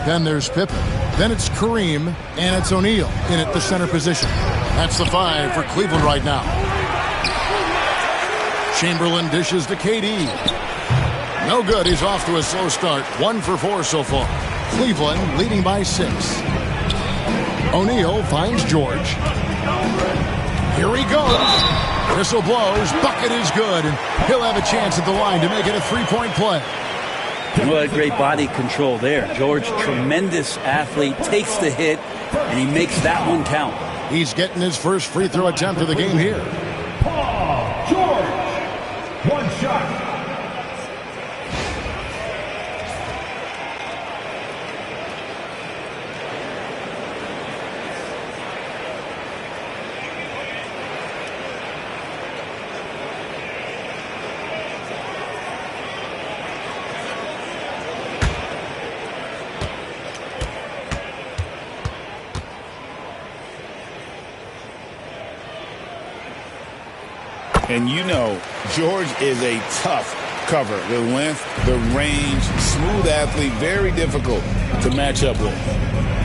Then there's Pippen. Then it's Kareem, and it's O'Neal in at the center position. That's the 5 for Cleveland right now. Chamberlain dishes to KD. No good. He's off to a slow start. 1 for 4 so far. Cleveland leading by 6. O'Neal finds George. Here he goes. Whistle blows. Bucket is good. And he'll have a chance at the line to make it a 3-point play. Well, great body control there. George, tremendous athlete, takes the hit, and he makes that one count. He's getting his first free throw attempt of the game here. Paul George. One shot. And you know, George is a tough cover. The length, the range, smooth athlete, very difficult to match up with.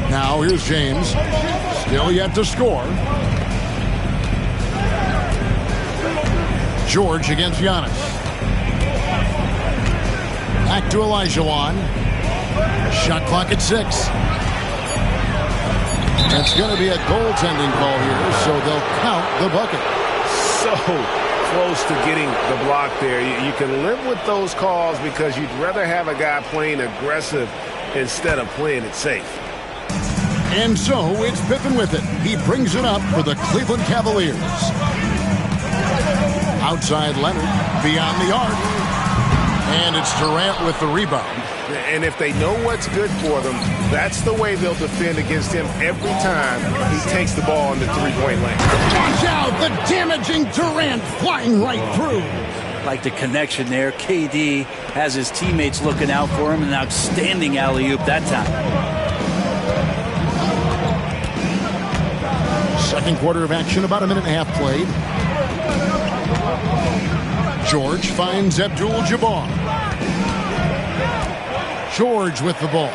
Now here's James. Still yet to score. George against Giannis. Back to Olajuwon. Shot clock at 6. It's going to be a goaltending call here, so they'll count the bucket. So close to getting the block there. You can live with those calls because you'd rather have a guy playing aggressive instead of playing it safe. And so it's Pippen with it. He brings it up for the Cleveland Cavaliers. Outside Leonard, beyond the arc. And it's Durant with the rebound. And if they know what's good for them, that's the way they'll defend against him every time he takes the ball in the three-point lane. Watch out, the damaging Durant flying right through. Like the connection there. KD has his teammates looking out for him. An outstanding alley-oop that time. Second quarter of action, about a minute and a half played. George finds Abdul-Jabbar. George with the ball.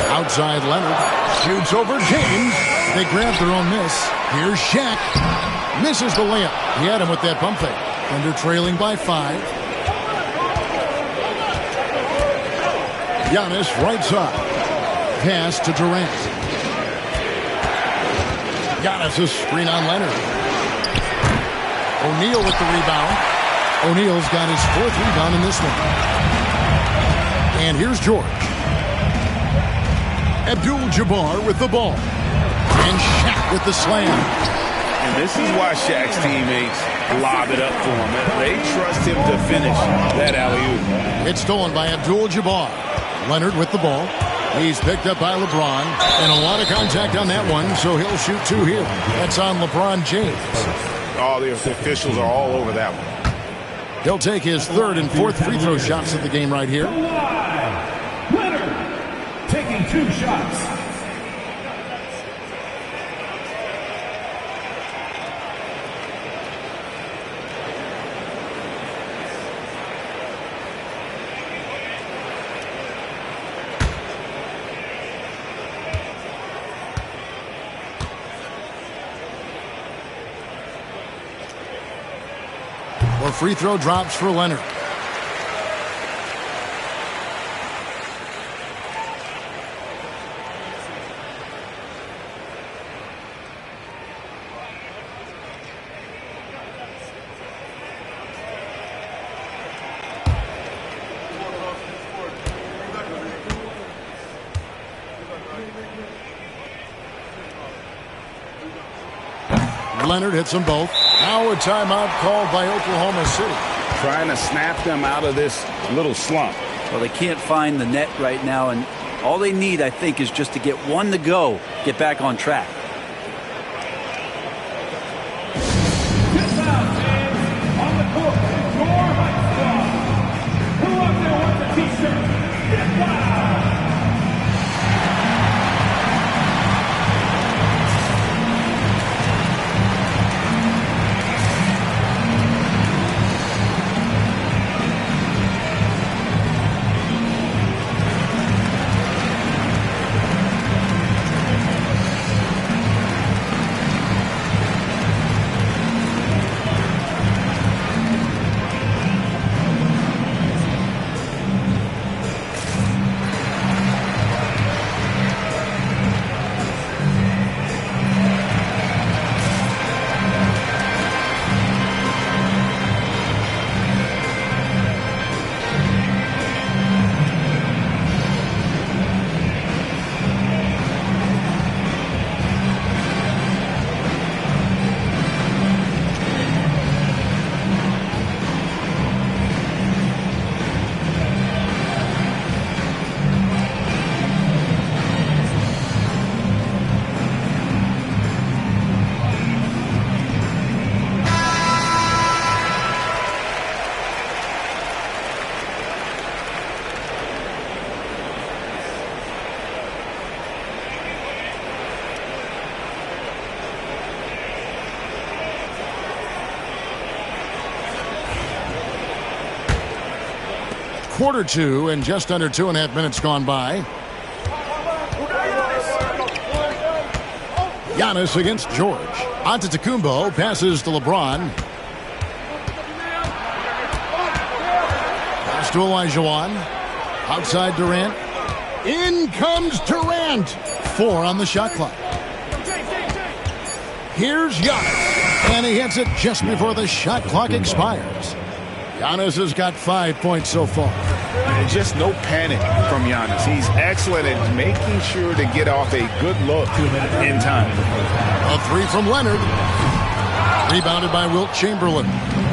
Outside Leonard. Shoots over James. They grab their own miss. Here's Shaq. Misses the layup. He had him with that pump fake. Thunder trailing by 5. Giannis right side. Pass to Durant. Giannis' screen on Leonard. O'Neal with the rebound. O'Neal's got his 4th rebound in this one. And here's George. Abdul-Jabbar with the ball. And Shaq with the slam. And this is why Shaq's teammates lob it up for him. They trust him to finish that alley-oop. It's stolen by Abdul-Jabbar. Leonard with the ball. He's picked up by LeBron. And a lot of contact on that one, so he'll shoot 2 here. That's on LeBron James. All the officials are all over that one. He'll take his 3rd and 4th free throw shots of the game right here. Leonard taking 2 shots. Well, free throw drops for Leonard. Leonard hits them both. Now a timeout called by Oklahoma City. Trying to snap them out of this little slump. Well, they can't find the net right now, and all they need, I think, is just to get one to go, get back on track. On the court, your high star. Who up there wants a t-shirt? Get wild. quarter two and just under 2.5 minutes gone by. Giannis against George. Antetokounmpo passes to LeBron. Pass to Olajuwon. Outside Durant. In comes Durant. 4 on the shot clock. Here's Giannis. And he hits it just before the shot clock expires. Giannis has got 5 points so far. And just no panic from Giannis. He's excellent at making sure to get off a good look in time. A 3 from Leonard. Rebounded by Wilt Chamberlain.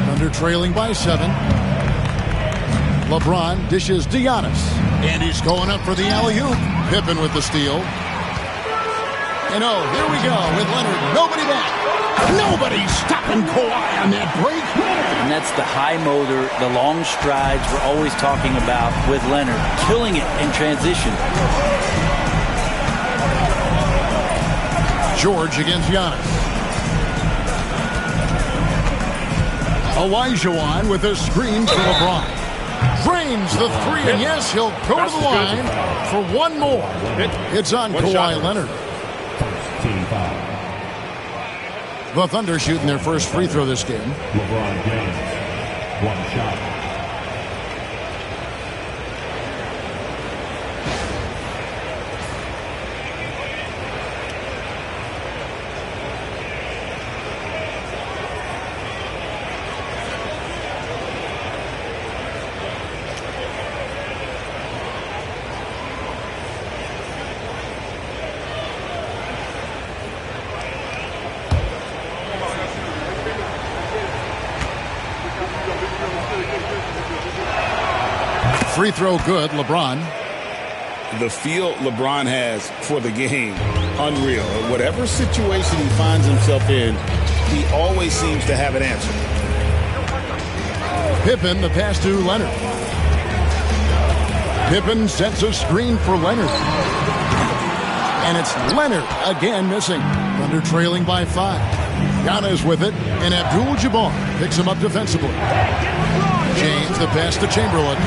Thunder trailing by 7. LeBron dishes to Giannis. And he's going up for the alley-oop. Pippen with the steal. And here we go with Leonard. Nobody back. Nobody's stopping Kawhi on that break. And that's the high motor, the long strides we're always talking about with Leonard. Killing it in transition. George against Giannis. Olajuwon with a screen for LeBron. Drains the 3, and yes, he'll go to the line for one more. It's on Kawhi Leonard. The Thunder shooting their first free throw this game. LeBron James, 1 shot. Free throw good, LeBron. The feel LeBron has for the game, unreal. Whatever situation he finds himself in, he always seems to have an answer. Pippen, the pass to Leonard. Pippen sets a screen for Leonard. And it's Leonard again missing. Thunder trailing by 5. Giannis with it, and Abdul-Jabbar picks him up defensively. James, the pass to Chamberlain.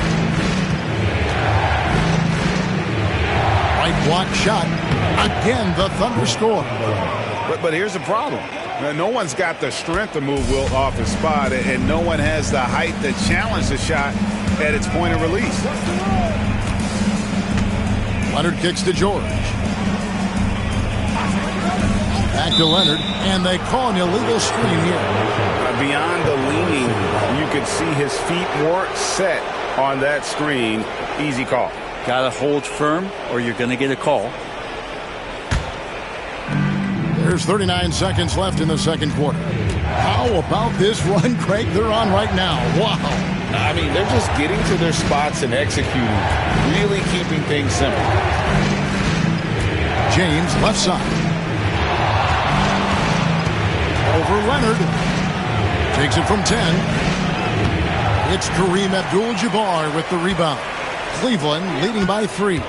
Right block shot. Again, the Thunder score. But here's the problem. No one's got the strength to move Wilt off his spot, and no one has the height to challenge the shot at its point of release. Leonard kicks to George. Back to Leonard, and they call an illegal screen here. Beyond the leaning, you could see his feet weren't set on that screen. Easy call. Got to hold firm, or you're going to get a call. There's 39 seconds left in the second quarter. How about this run, Craig, they're on right now? Wow. I mean, they're just getting to their spots and executing, really keeping things simple. James, left side. Over Leonard. Takes it from 10. It's Kareem Abdul-Jabbar with the rebound. Cleveland leading by 3.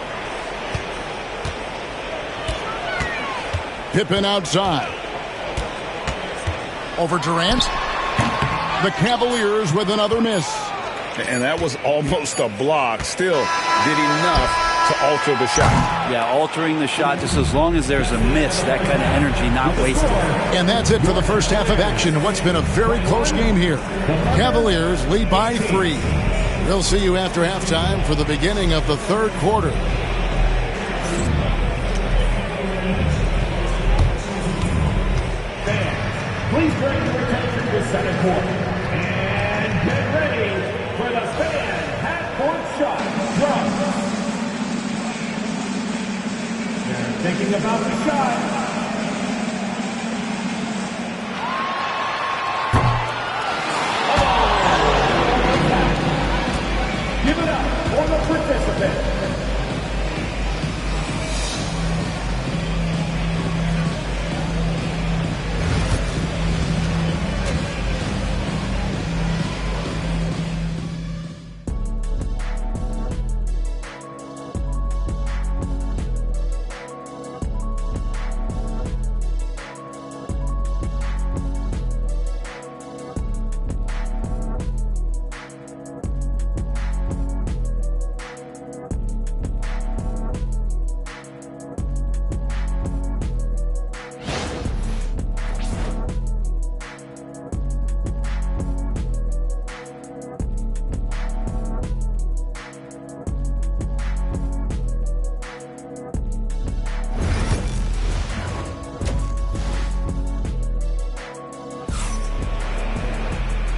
Pippen outside. Over Durant. The Cavaliers with another miss. And that was almost a block. Still did enough to alter the shot. Yeah, altering the shot just as long as there's a miss. That kind of energy not wasted. And that's it for the first half of action. What's been a very close game here. Cavaliers lead by 3. We'll see you after halftime for the beginning of the third quarter. Please bring your attention to second quarter. And get ready for the fan half-court shot from. They're thinking about the shot. Give it up for the participants.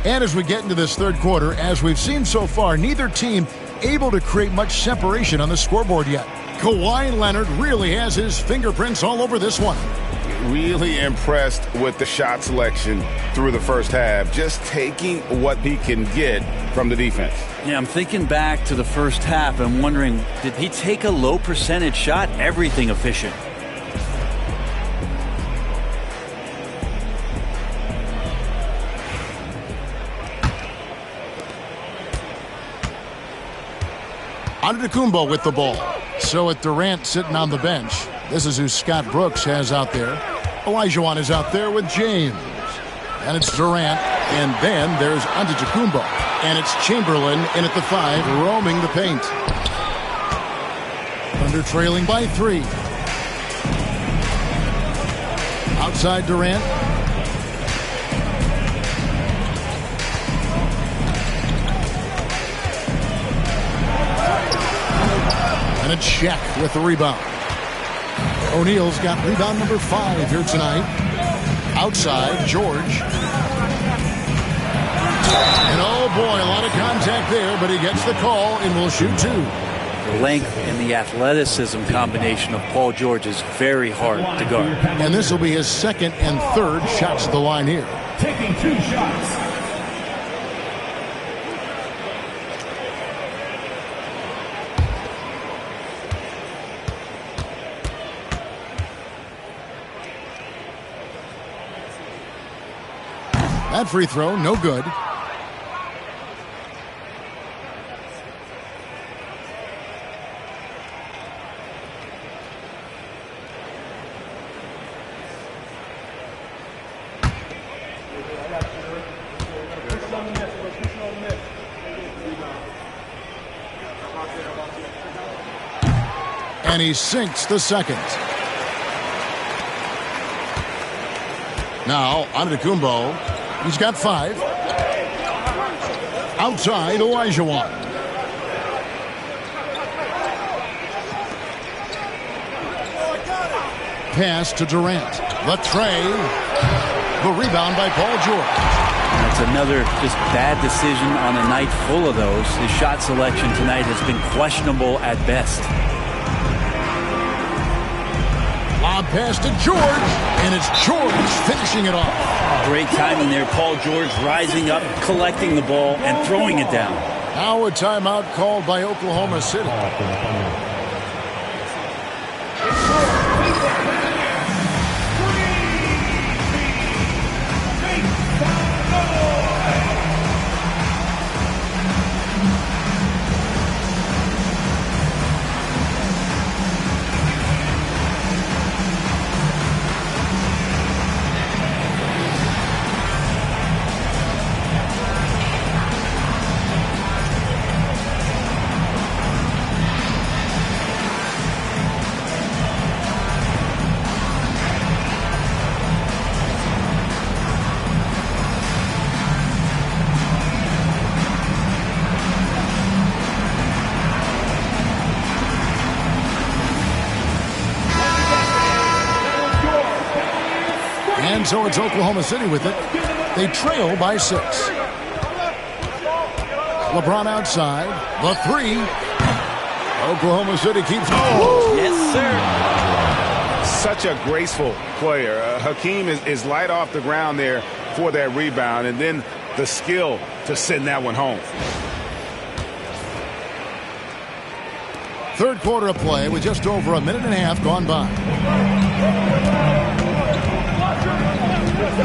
And as we get into this third quarter, as we've seen so far, neither team able to create much separation on the scoreboard yet. Kawhi Leonard really has his fingerprints all over this one. Really impressed with the shot selection through the first half, just taking what he can get from the defense. Yeah, I'm thinking back to the first half and wondering, did he take a low percentage shot? Everything efficient. Antetokounmpo with the ball. So with Durant sitting on the bench, this is who Scott Brooks has out there. Olajuwon is out there with James. And it's Durant. And then there's Antetokounmpo. And it's Chamberlain in at the 5, roaming the paint. Thunder trailing by 3. Outside Durant. And it's Shaq with the rebound. O'Neal's got rebound number 5 here tonight. Outside, George. And oh boy, a lot of contact there, but he gets the call and will shoot 2. The length and the athleticism combination of Paul George is very hard to guard. And this will be his second and third shots at the line here. Taking 2 shots. That free throw, no good. And he sinks the second. Now, Antetokounmpo. He's got 5. Outside, Olajuwon. Pass to Durant. The tray. The rebound by Paul George. That's another just bad decision on a night full of those. His shot selection tonight has been questionable at best. Lob pass to George, and it's George finishing it off. Great timing there. Paul George rising up, collecting the ball, and throwing it down. Now a timeout called by Oklahoma City. And so it's Oklahoma City with it. They trail by 6. LeBron outside. The 3. Oklahoma City keeps going. Yes, sir. Such a graceful player. Hakeem is light off the ground there for that rebound, and then the skill to send that one home. Third quarter of play with just over a minute and a half gone by.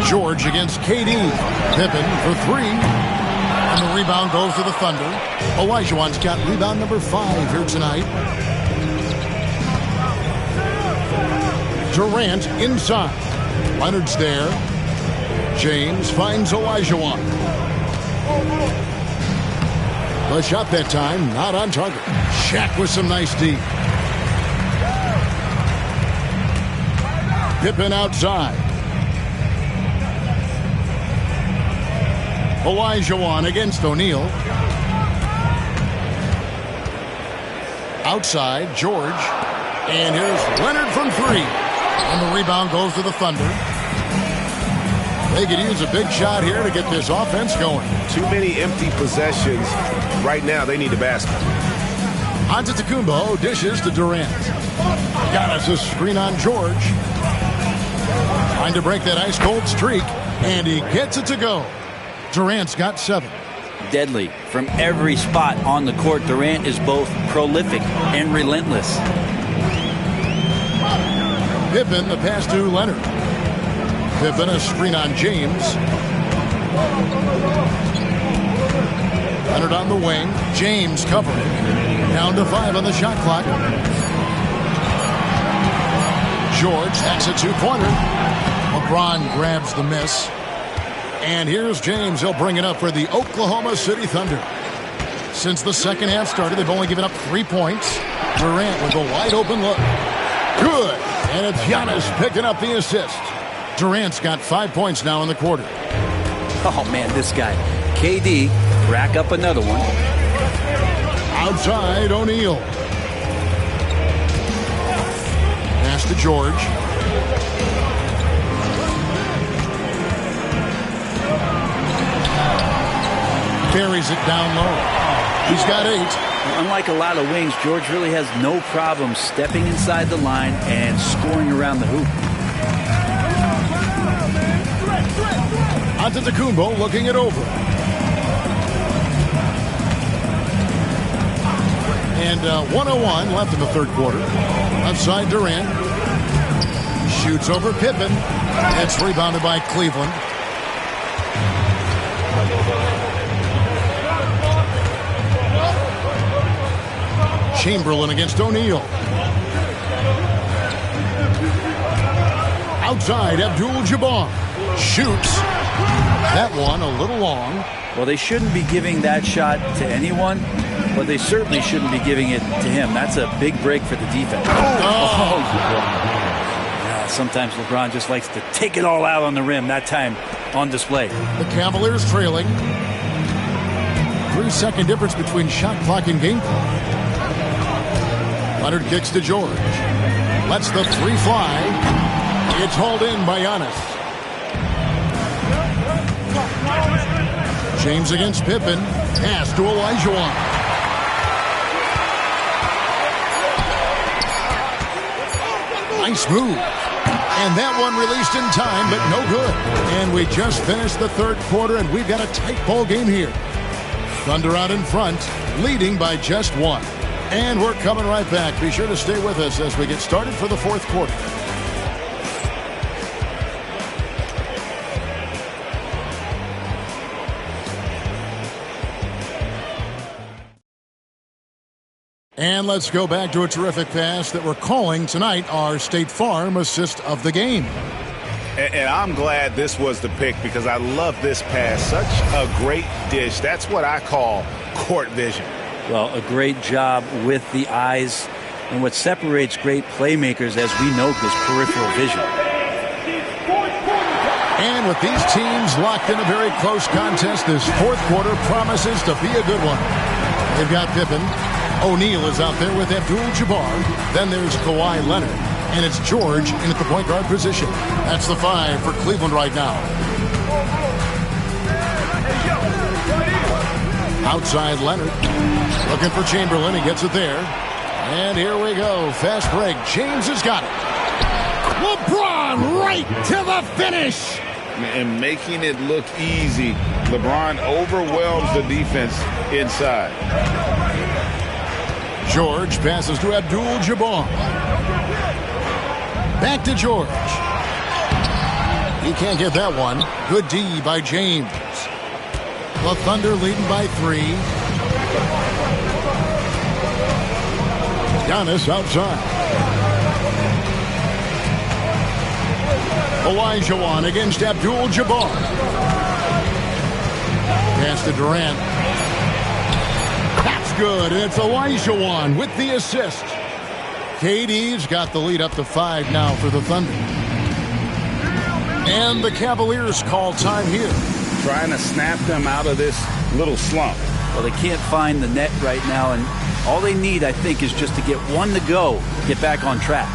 George against KD. Pippen for 3. And the rebound goes to the Thunder. Olajuwon's got rebound number 5 here tonight. Durant inside. Leonard's there. James finds Olajuwon. The shot that time, not on target. Shaq with some nice D. Pippen outside. Olajuwon against O'Neal. Outside, George. And here's Leonard from 3. And the rebound goes to the Thunder. They could use a big shot here to get this offense going. Too many empty possessions. Right now, they need a basket. Antetokounmpo dishes to Durant. Giannis a screen on George. Trying to break that ice-cold streak, and he gets it to go. Durant's got 7. Deadly from every spot on the court. Durant is both prolific and relentless. Pippen, the pass to Leonard. Pippen, a screen on James. Leonard on the wing. James covering. Down to 5 on the shot clock. George hacks a 2-pointer. LeBron grabs the miss. And here's James. He'll bring it up for the Oklahoma City Thunder. Since the second half started, they've only given up 3 points. Durant with a wide open look. Good. And it's Giannis picking up the assist. Durant's got 5 points now in the quarter. Oh, man, this guy. KD, rack up another one. Outside, O'Neal. Pass to George. Carries it down low. He's got 8. Unlike a lot of wings, George really has no problem stepping inside the line and scoring around the hoop. Antetokounmpo looking it over. And 1:01 left in the third quarter. Outside Durant. Shoots over Pippen. It's rebounded by Cleveland. Chamberlain against O'Neal. Outside, Abdul-Jabbar shoots. That one a little long. Well, they shouldn't be giving that shot to anyone, but they certainly shouldn't be giving it to him. That's a big break for the defense. Yeah, sometimes LeBron just likes to take it all out on the rim, that time on display. The Cavaliers trailing. 3-second difference between shot clock and game clock. Leonard kicks to George. Lets the 3 fly. It's hauled in by Giannis. James against Pippen. Pass to Olajuwon. Nice move. And that one released in time, but no good. And we just finished the third quarter, and we've got a tight ball game here. Thunder out in front, leading by just 1. And we're coming right back. Be sure to stay with us as we get started for the fourth quarter. And let's go back to a terrific pass that we're calling tonight our State Farm assist of the game. And I'm glad this was the pick because I love this pass. Such a great dish. That's what I call court vision. Well, a great job with the eyes. And what separates great playmakers, as we know, is peripheral vision. And with these teams locked in a very close contest, this fourth quarter promises to be a good one. They've got Pippen. O'Neal is out there with Abdul-Jabbar. Then there's Kawhi Leonard. And it's George in at the point guard position. That's the 5 for Cleveland right now. Outside Leonard. Looking for Chamberlain. He gets it there. And here we go. Fast break. James has got it. LeBron right to the finish. And making it look easy. LeBron overwhelms the defense inside. George passes to Abdul-Jabbar. Back to George. He can't get that one. Good D by James. The Thunder leading by 3. Giannis outside. Olajuwon against Abdul-Jabbar. Pass to Durant. That's good. And it's Olajuwon with the assist. KD's got the lead up to 5 now for the Thunder. And the Cavaliers call time here. Trying to snap them out of this little slump. Well, they can't find the net right now, and all they need, I think, is just to get one to go, get back on track.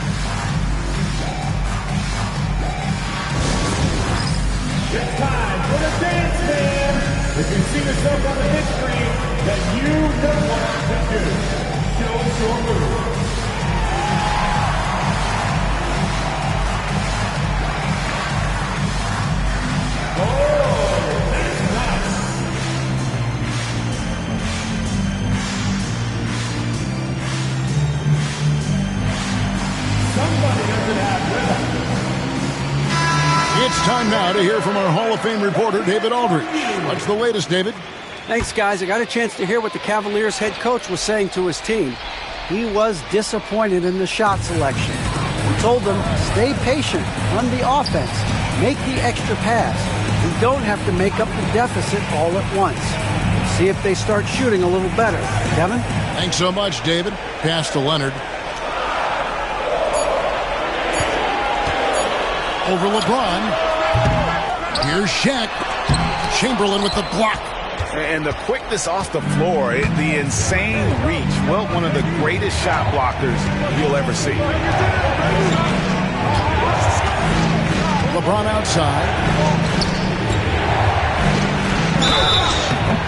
It's time for the dance cam. If you see yourself on the hit screen, then you know what to do. Show us your move. Oh, that's nice. Somebody doesn't have rhythm. It's time now to hear from our Hall of Fame reporter, David Aldridge. What's the latest, David? Thanks, guys. I got a chance to hear what the Cavaliers head coach was saying to his team. He was disappointed in the shot selection. He told them, stay patient, run the offense, make the extra pass. You don't have to make up the deficit all at once. See if they start shooting a little better. Kevin? Thanks so much, David. Pass to Leonard. Over LeBron. Here's Shaq. Chamberlain with the block. And the quickness off the floor, the insane reach. Well, one of the greatest shot blockers you'll ever see. LeBron outside.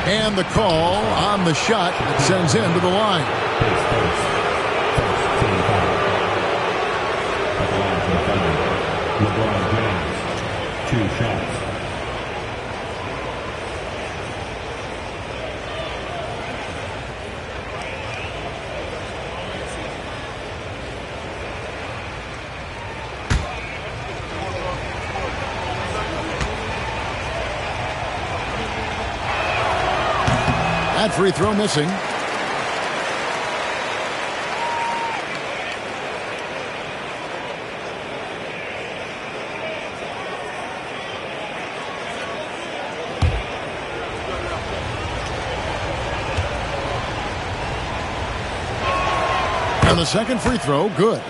And the call on the shot that sends him to the line. LeBron James, 2 shots. That free throw missing. And the second free throw, good.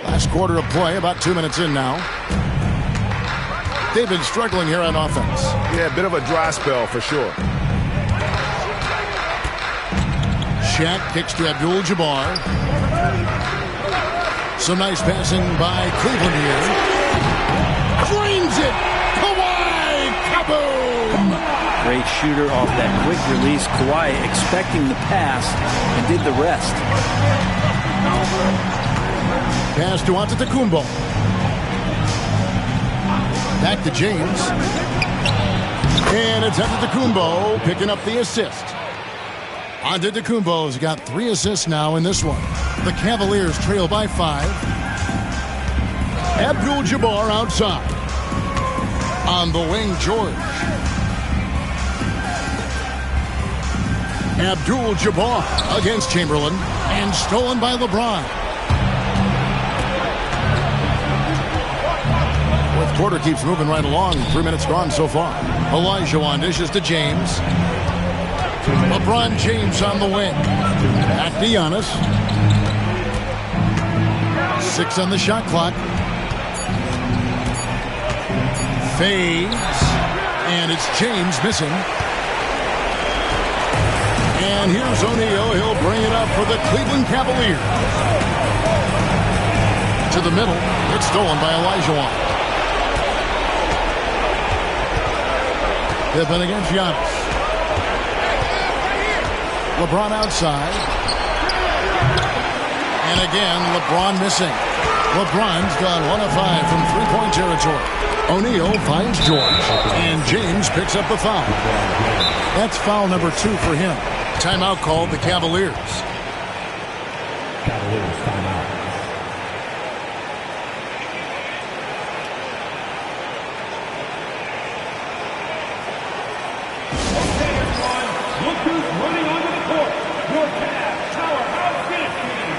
Last quarter of play, about 2 minutes in now. They've been struggling here on offense. Yeah, a bit of a dry spell for sure. Shaq kicks to Abdul-Jabbar. Some nice passing by Cleveland here. Drains it! Kawhi! Kaboom! Great shooter off that quick release. Kawhi expecting the pass and did the rest. Pass to Antetokounmpo. Back to James. And it's Antetokounmpo picking up the assist. Antetokounmpo's got 3 assists now in this one. The Cavaliers trail by 5. Abdul-Jabbar outside. On the wing, George. Abdul-Jabbar against Chamberlain. And stolen by LeBron. Quarter keeps moving right along. 3 minutes gone so far. Olajuwon dishes to James. LeBron James on the wing. Back to Giannis. 6 on the shot clock. Fades. And it's James missing. And here's O'Neal. He'll bring it up for the Cleveland Cavaliers. To the middle. It's stolen by Olajuwon. Pippen against Giannis. LeBron outside. And again, LeBron missing. LeBron's gone 1 of 5 from three-point territory. O'Neal finds George. And James picks up the foul. That's foul number 2 for him. Timeout called the Cavaliers. Cavaliers timeout. Look who's running onto the court. Your Cavs Powerhouse Dance Team.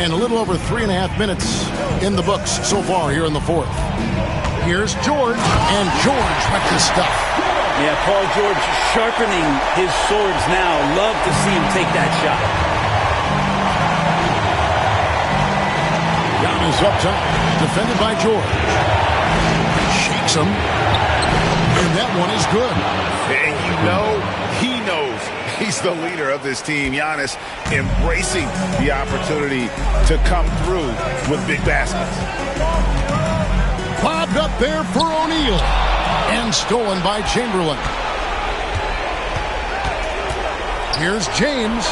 And a little over 3.5 minutes in the books so far here in the fourth. Here's George, and George with the stuff. Yeah, Paul George sharpening his swords now. Love to see him take that shot. Giannis up top, defended by George. Shakes him, and that one is good. And you know, he knows he's the leader of this team. Giannis embracing the opportunity to come through with big baskets. Bobbed up there for O'Neal, and stolen by Chamberlain. Here's James.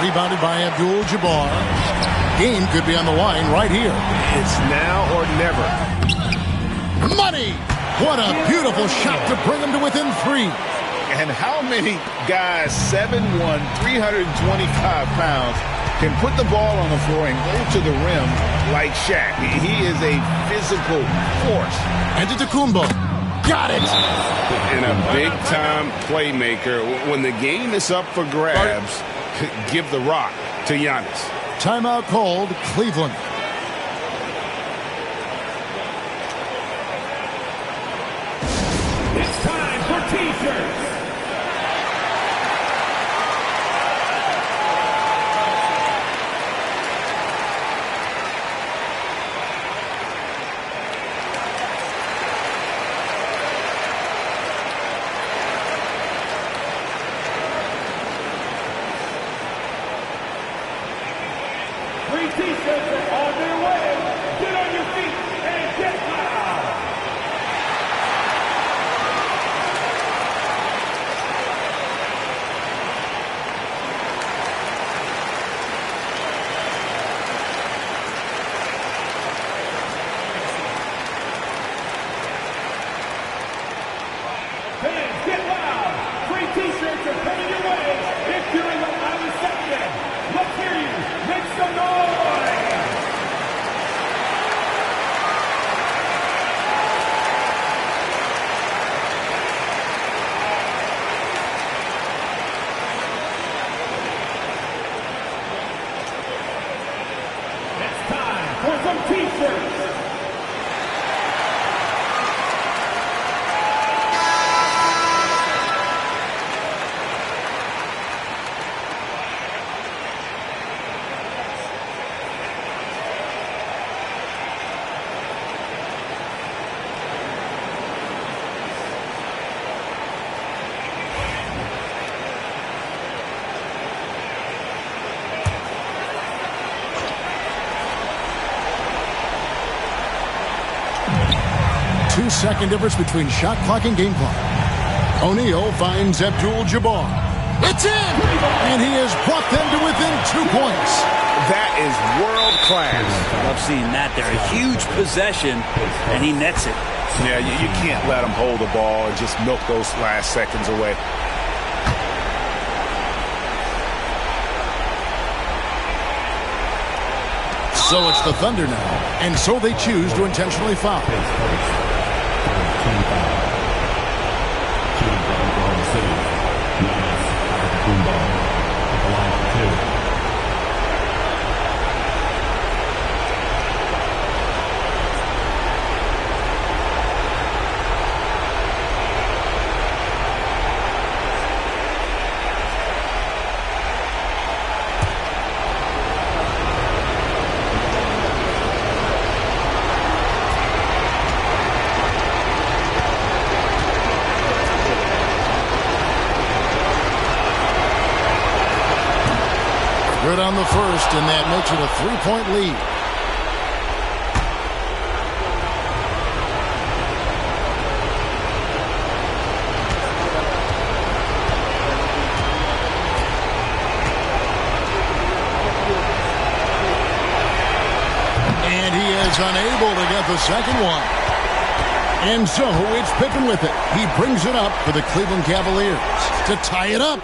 Rebounded by Abdul-Jabbar. Game could be on the line right here. It's now or never. Money! What a beautiful shot to bring him to within 3. And how many guys, 7'1", 325 pounds, can put the ball on the floor and go to the rim like Shaq? He is a physical force. Antetokounmpo. Got it! And a big-time playmaker. When the game is up for grabs, give the rock to Giannis. Timeout called, Cleveland. It's time for T-shirts. Free T-shirts are on their way. Get on your feet and get loud. Fans, get loud. Free T-shirts are coming your way if you're in the Island section. Let's hear you. Make some noise. It's time for some T-shirts. Two-second difference between shot clock and game clock. O'Neal finds Abdul-Jabbar. It's in! And he has brought them to within 2 points. That is world class. Love seeing that there. A huge possession, and he nets it. Yeah, you can't let him hold the ball and just milk those last seconds away. So it's the Thunder now, and so they choose to intentionally foul. Good on the first, and that makes it a 3-point lead. And he is unable to get the second one. And so it's Pippen with it. He brings it up for the Cleveland Cavaliers to tie it up.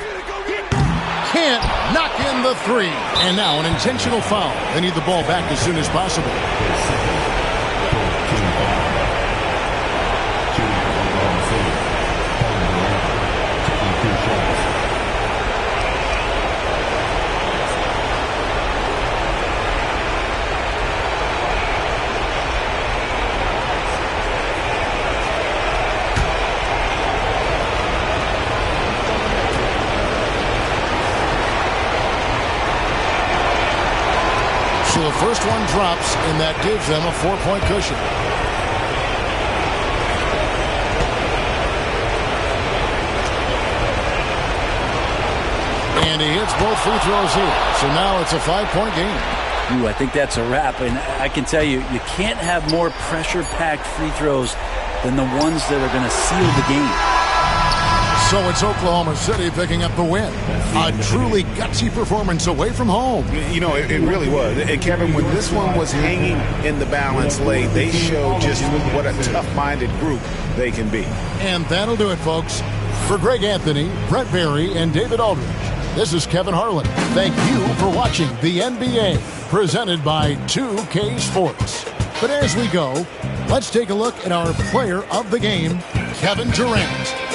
Can't knock in the 3. And now an intentional foul. They need the ball back as soon as possible. the first one drops, and that gives them a 4-point cushion. And he hits both free throws here. So now it's a 5-point game. Ooh, I think that's a wrap. And I can tell you, you can't have more pressure-packed free throws than the ones that are going to seal the game. So it's Oklahoma City picking up the win. A truly gutsy performance away from home. You know, it really was. And Kevin, when this one was hanging in the balance late, they showed just what a tough-minded group they can be. And that'll do it, folks. For Greg Anthony, Brent Barry, and David Aldridge, this is Kevin Harlan. Thank you for watching the NBA, presented by 2K Sports. But as we go, let's take a look at our player of the game, Kevin Durant.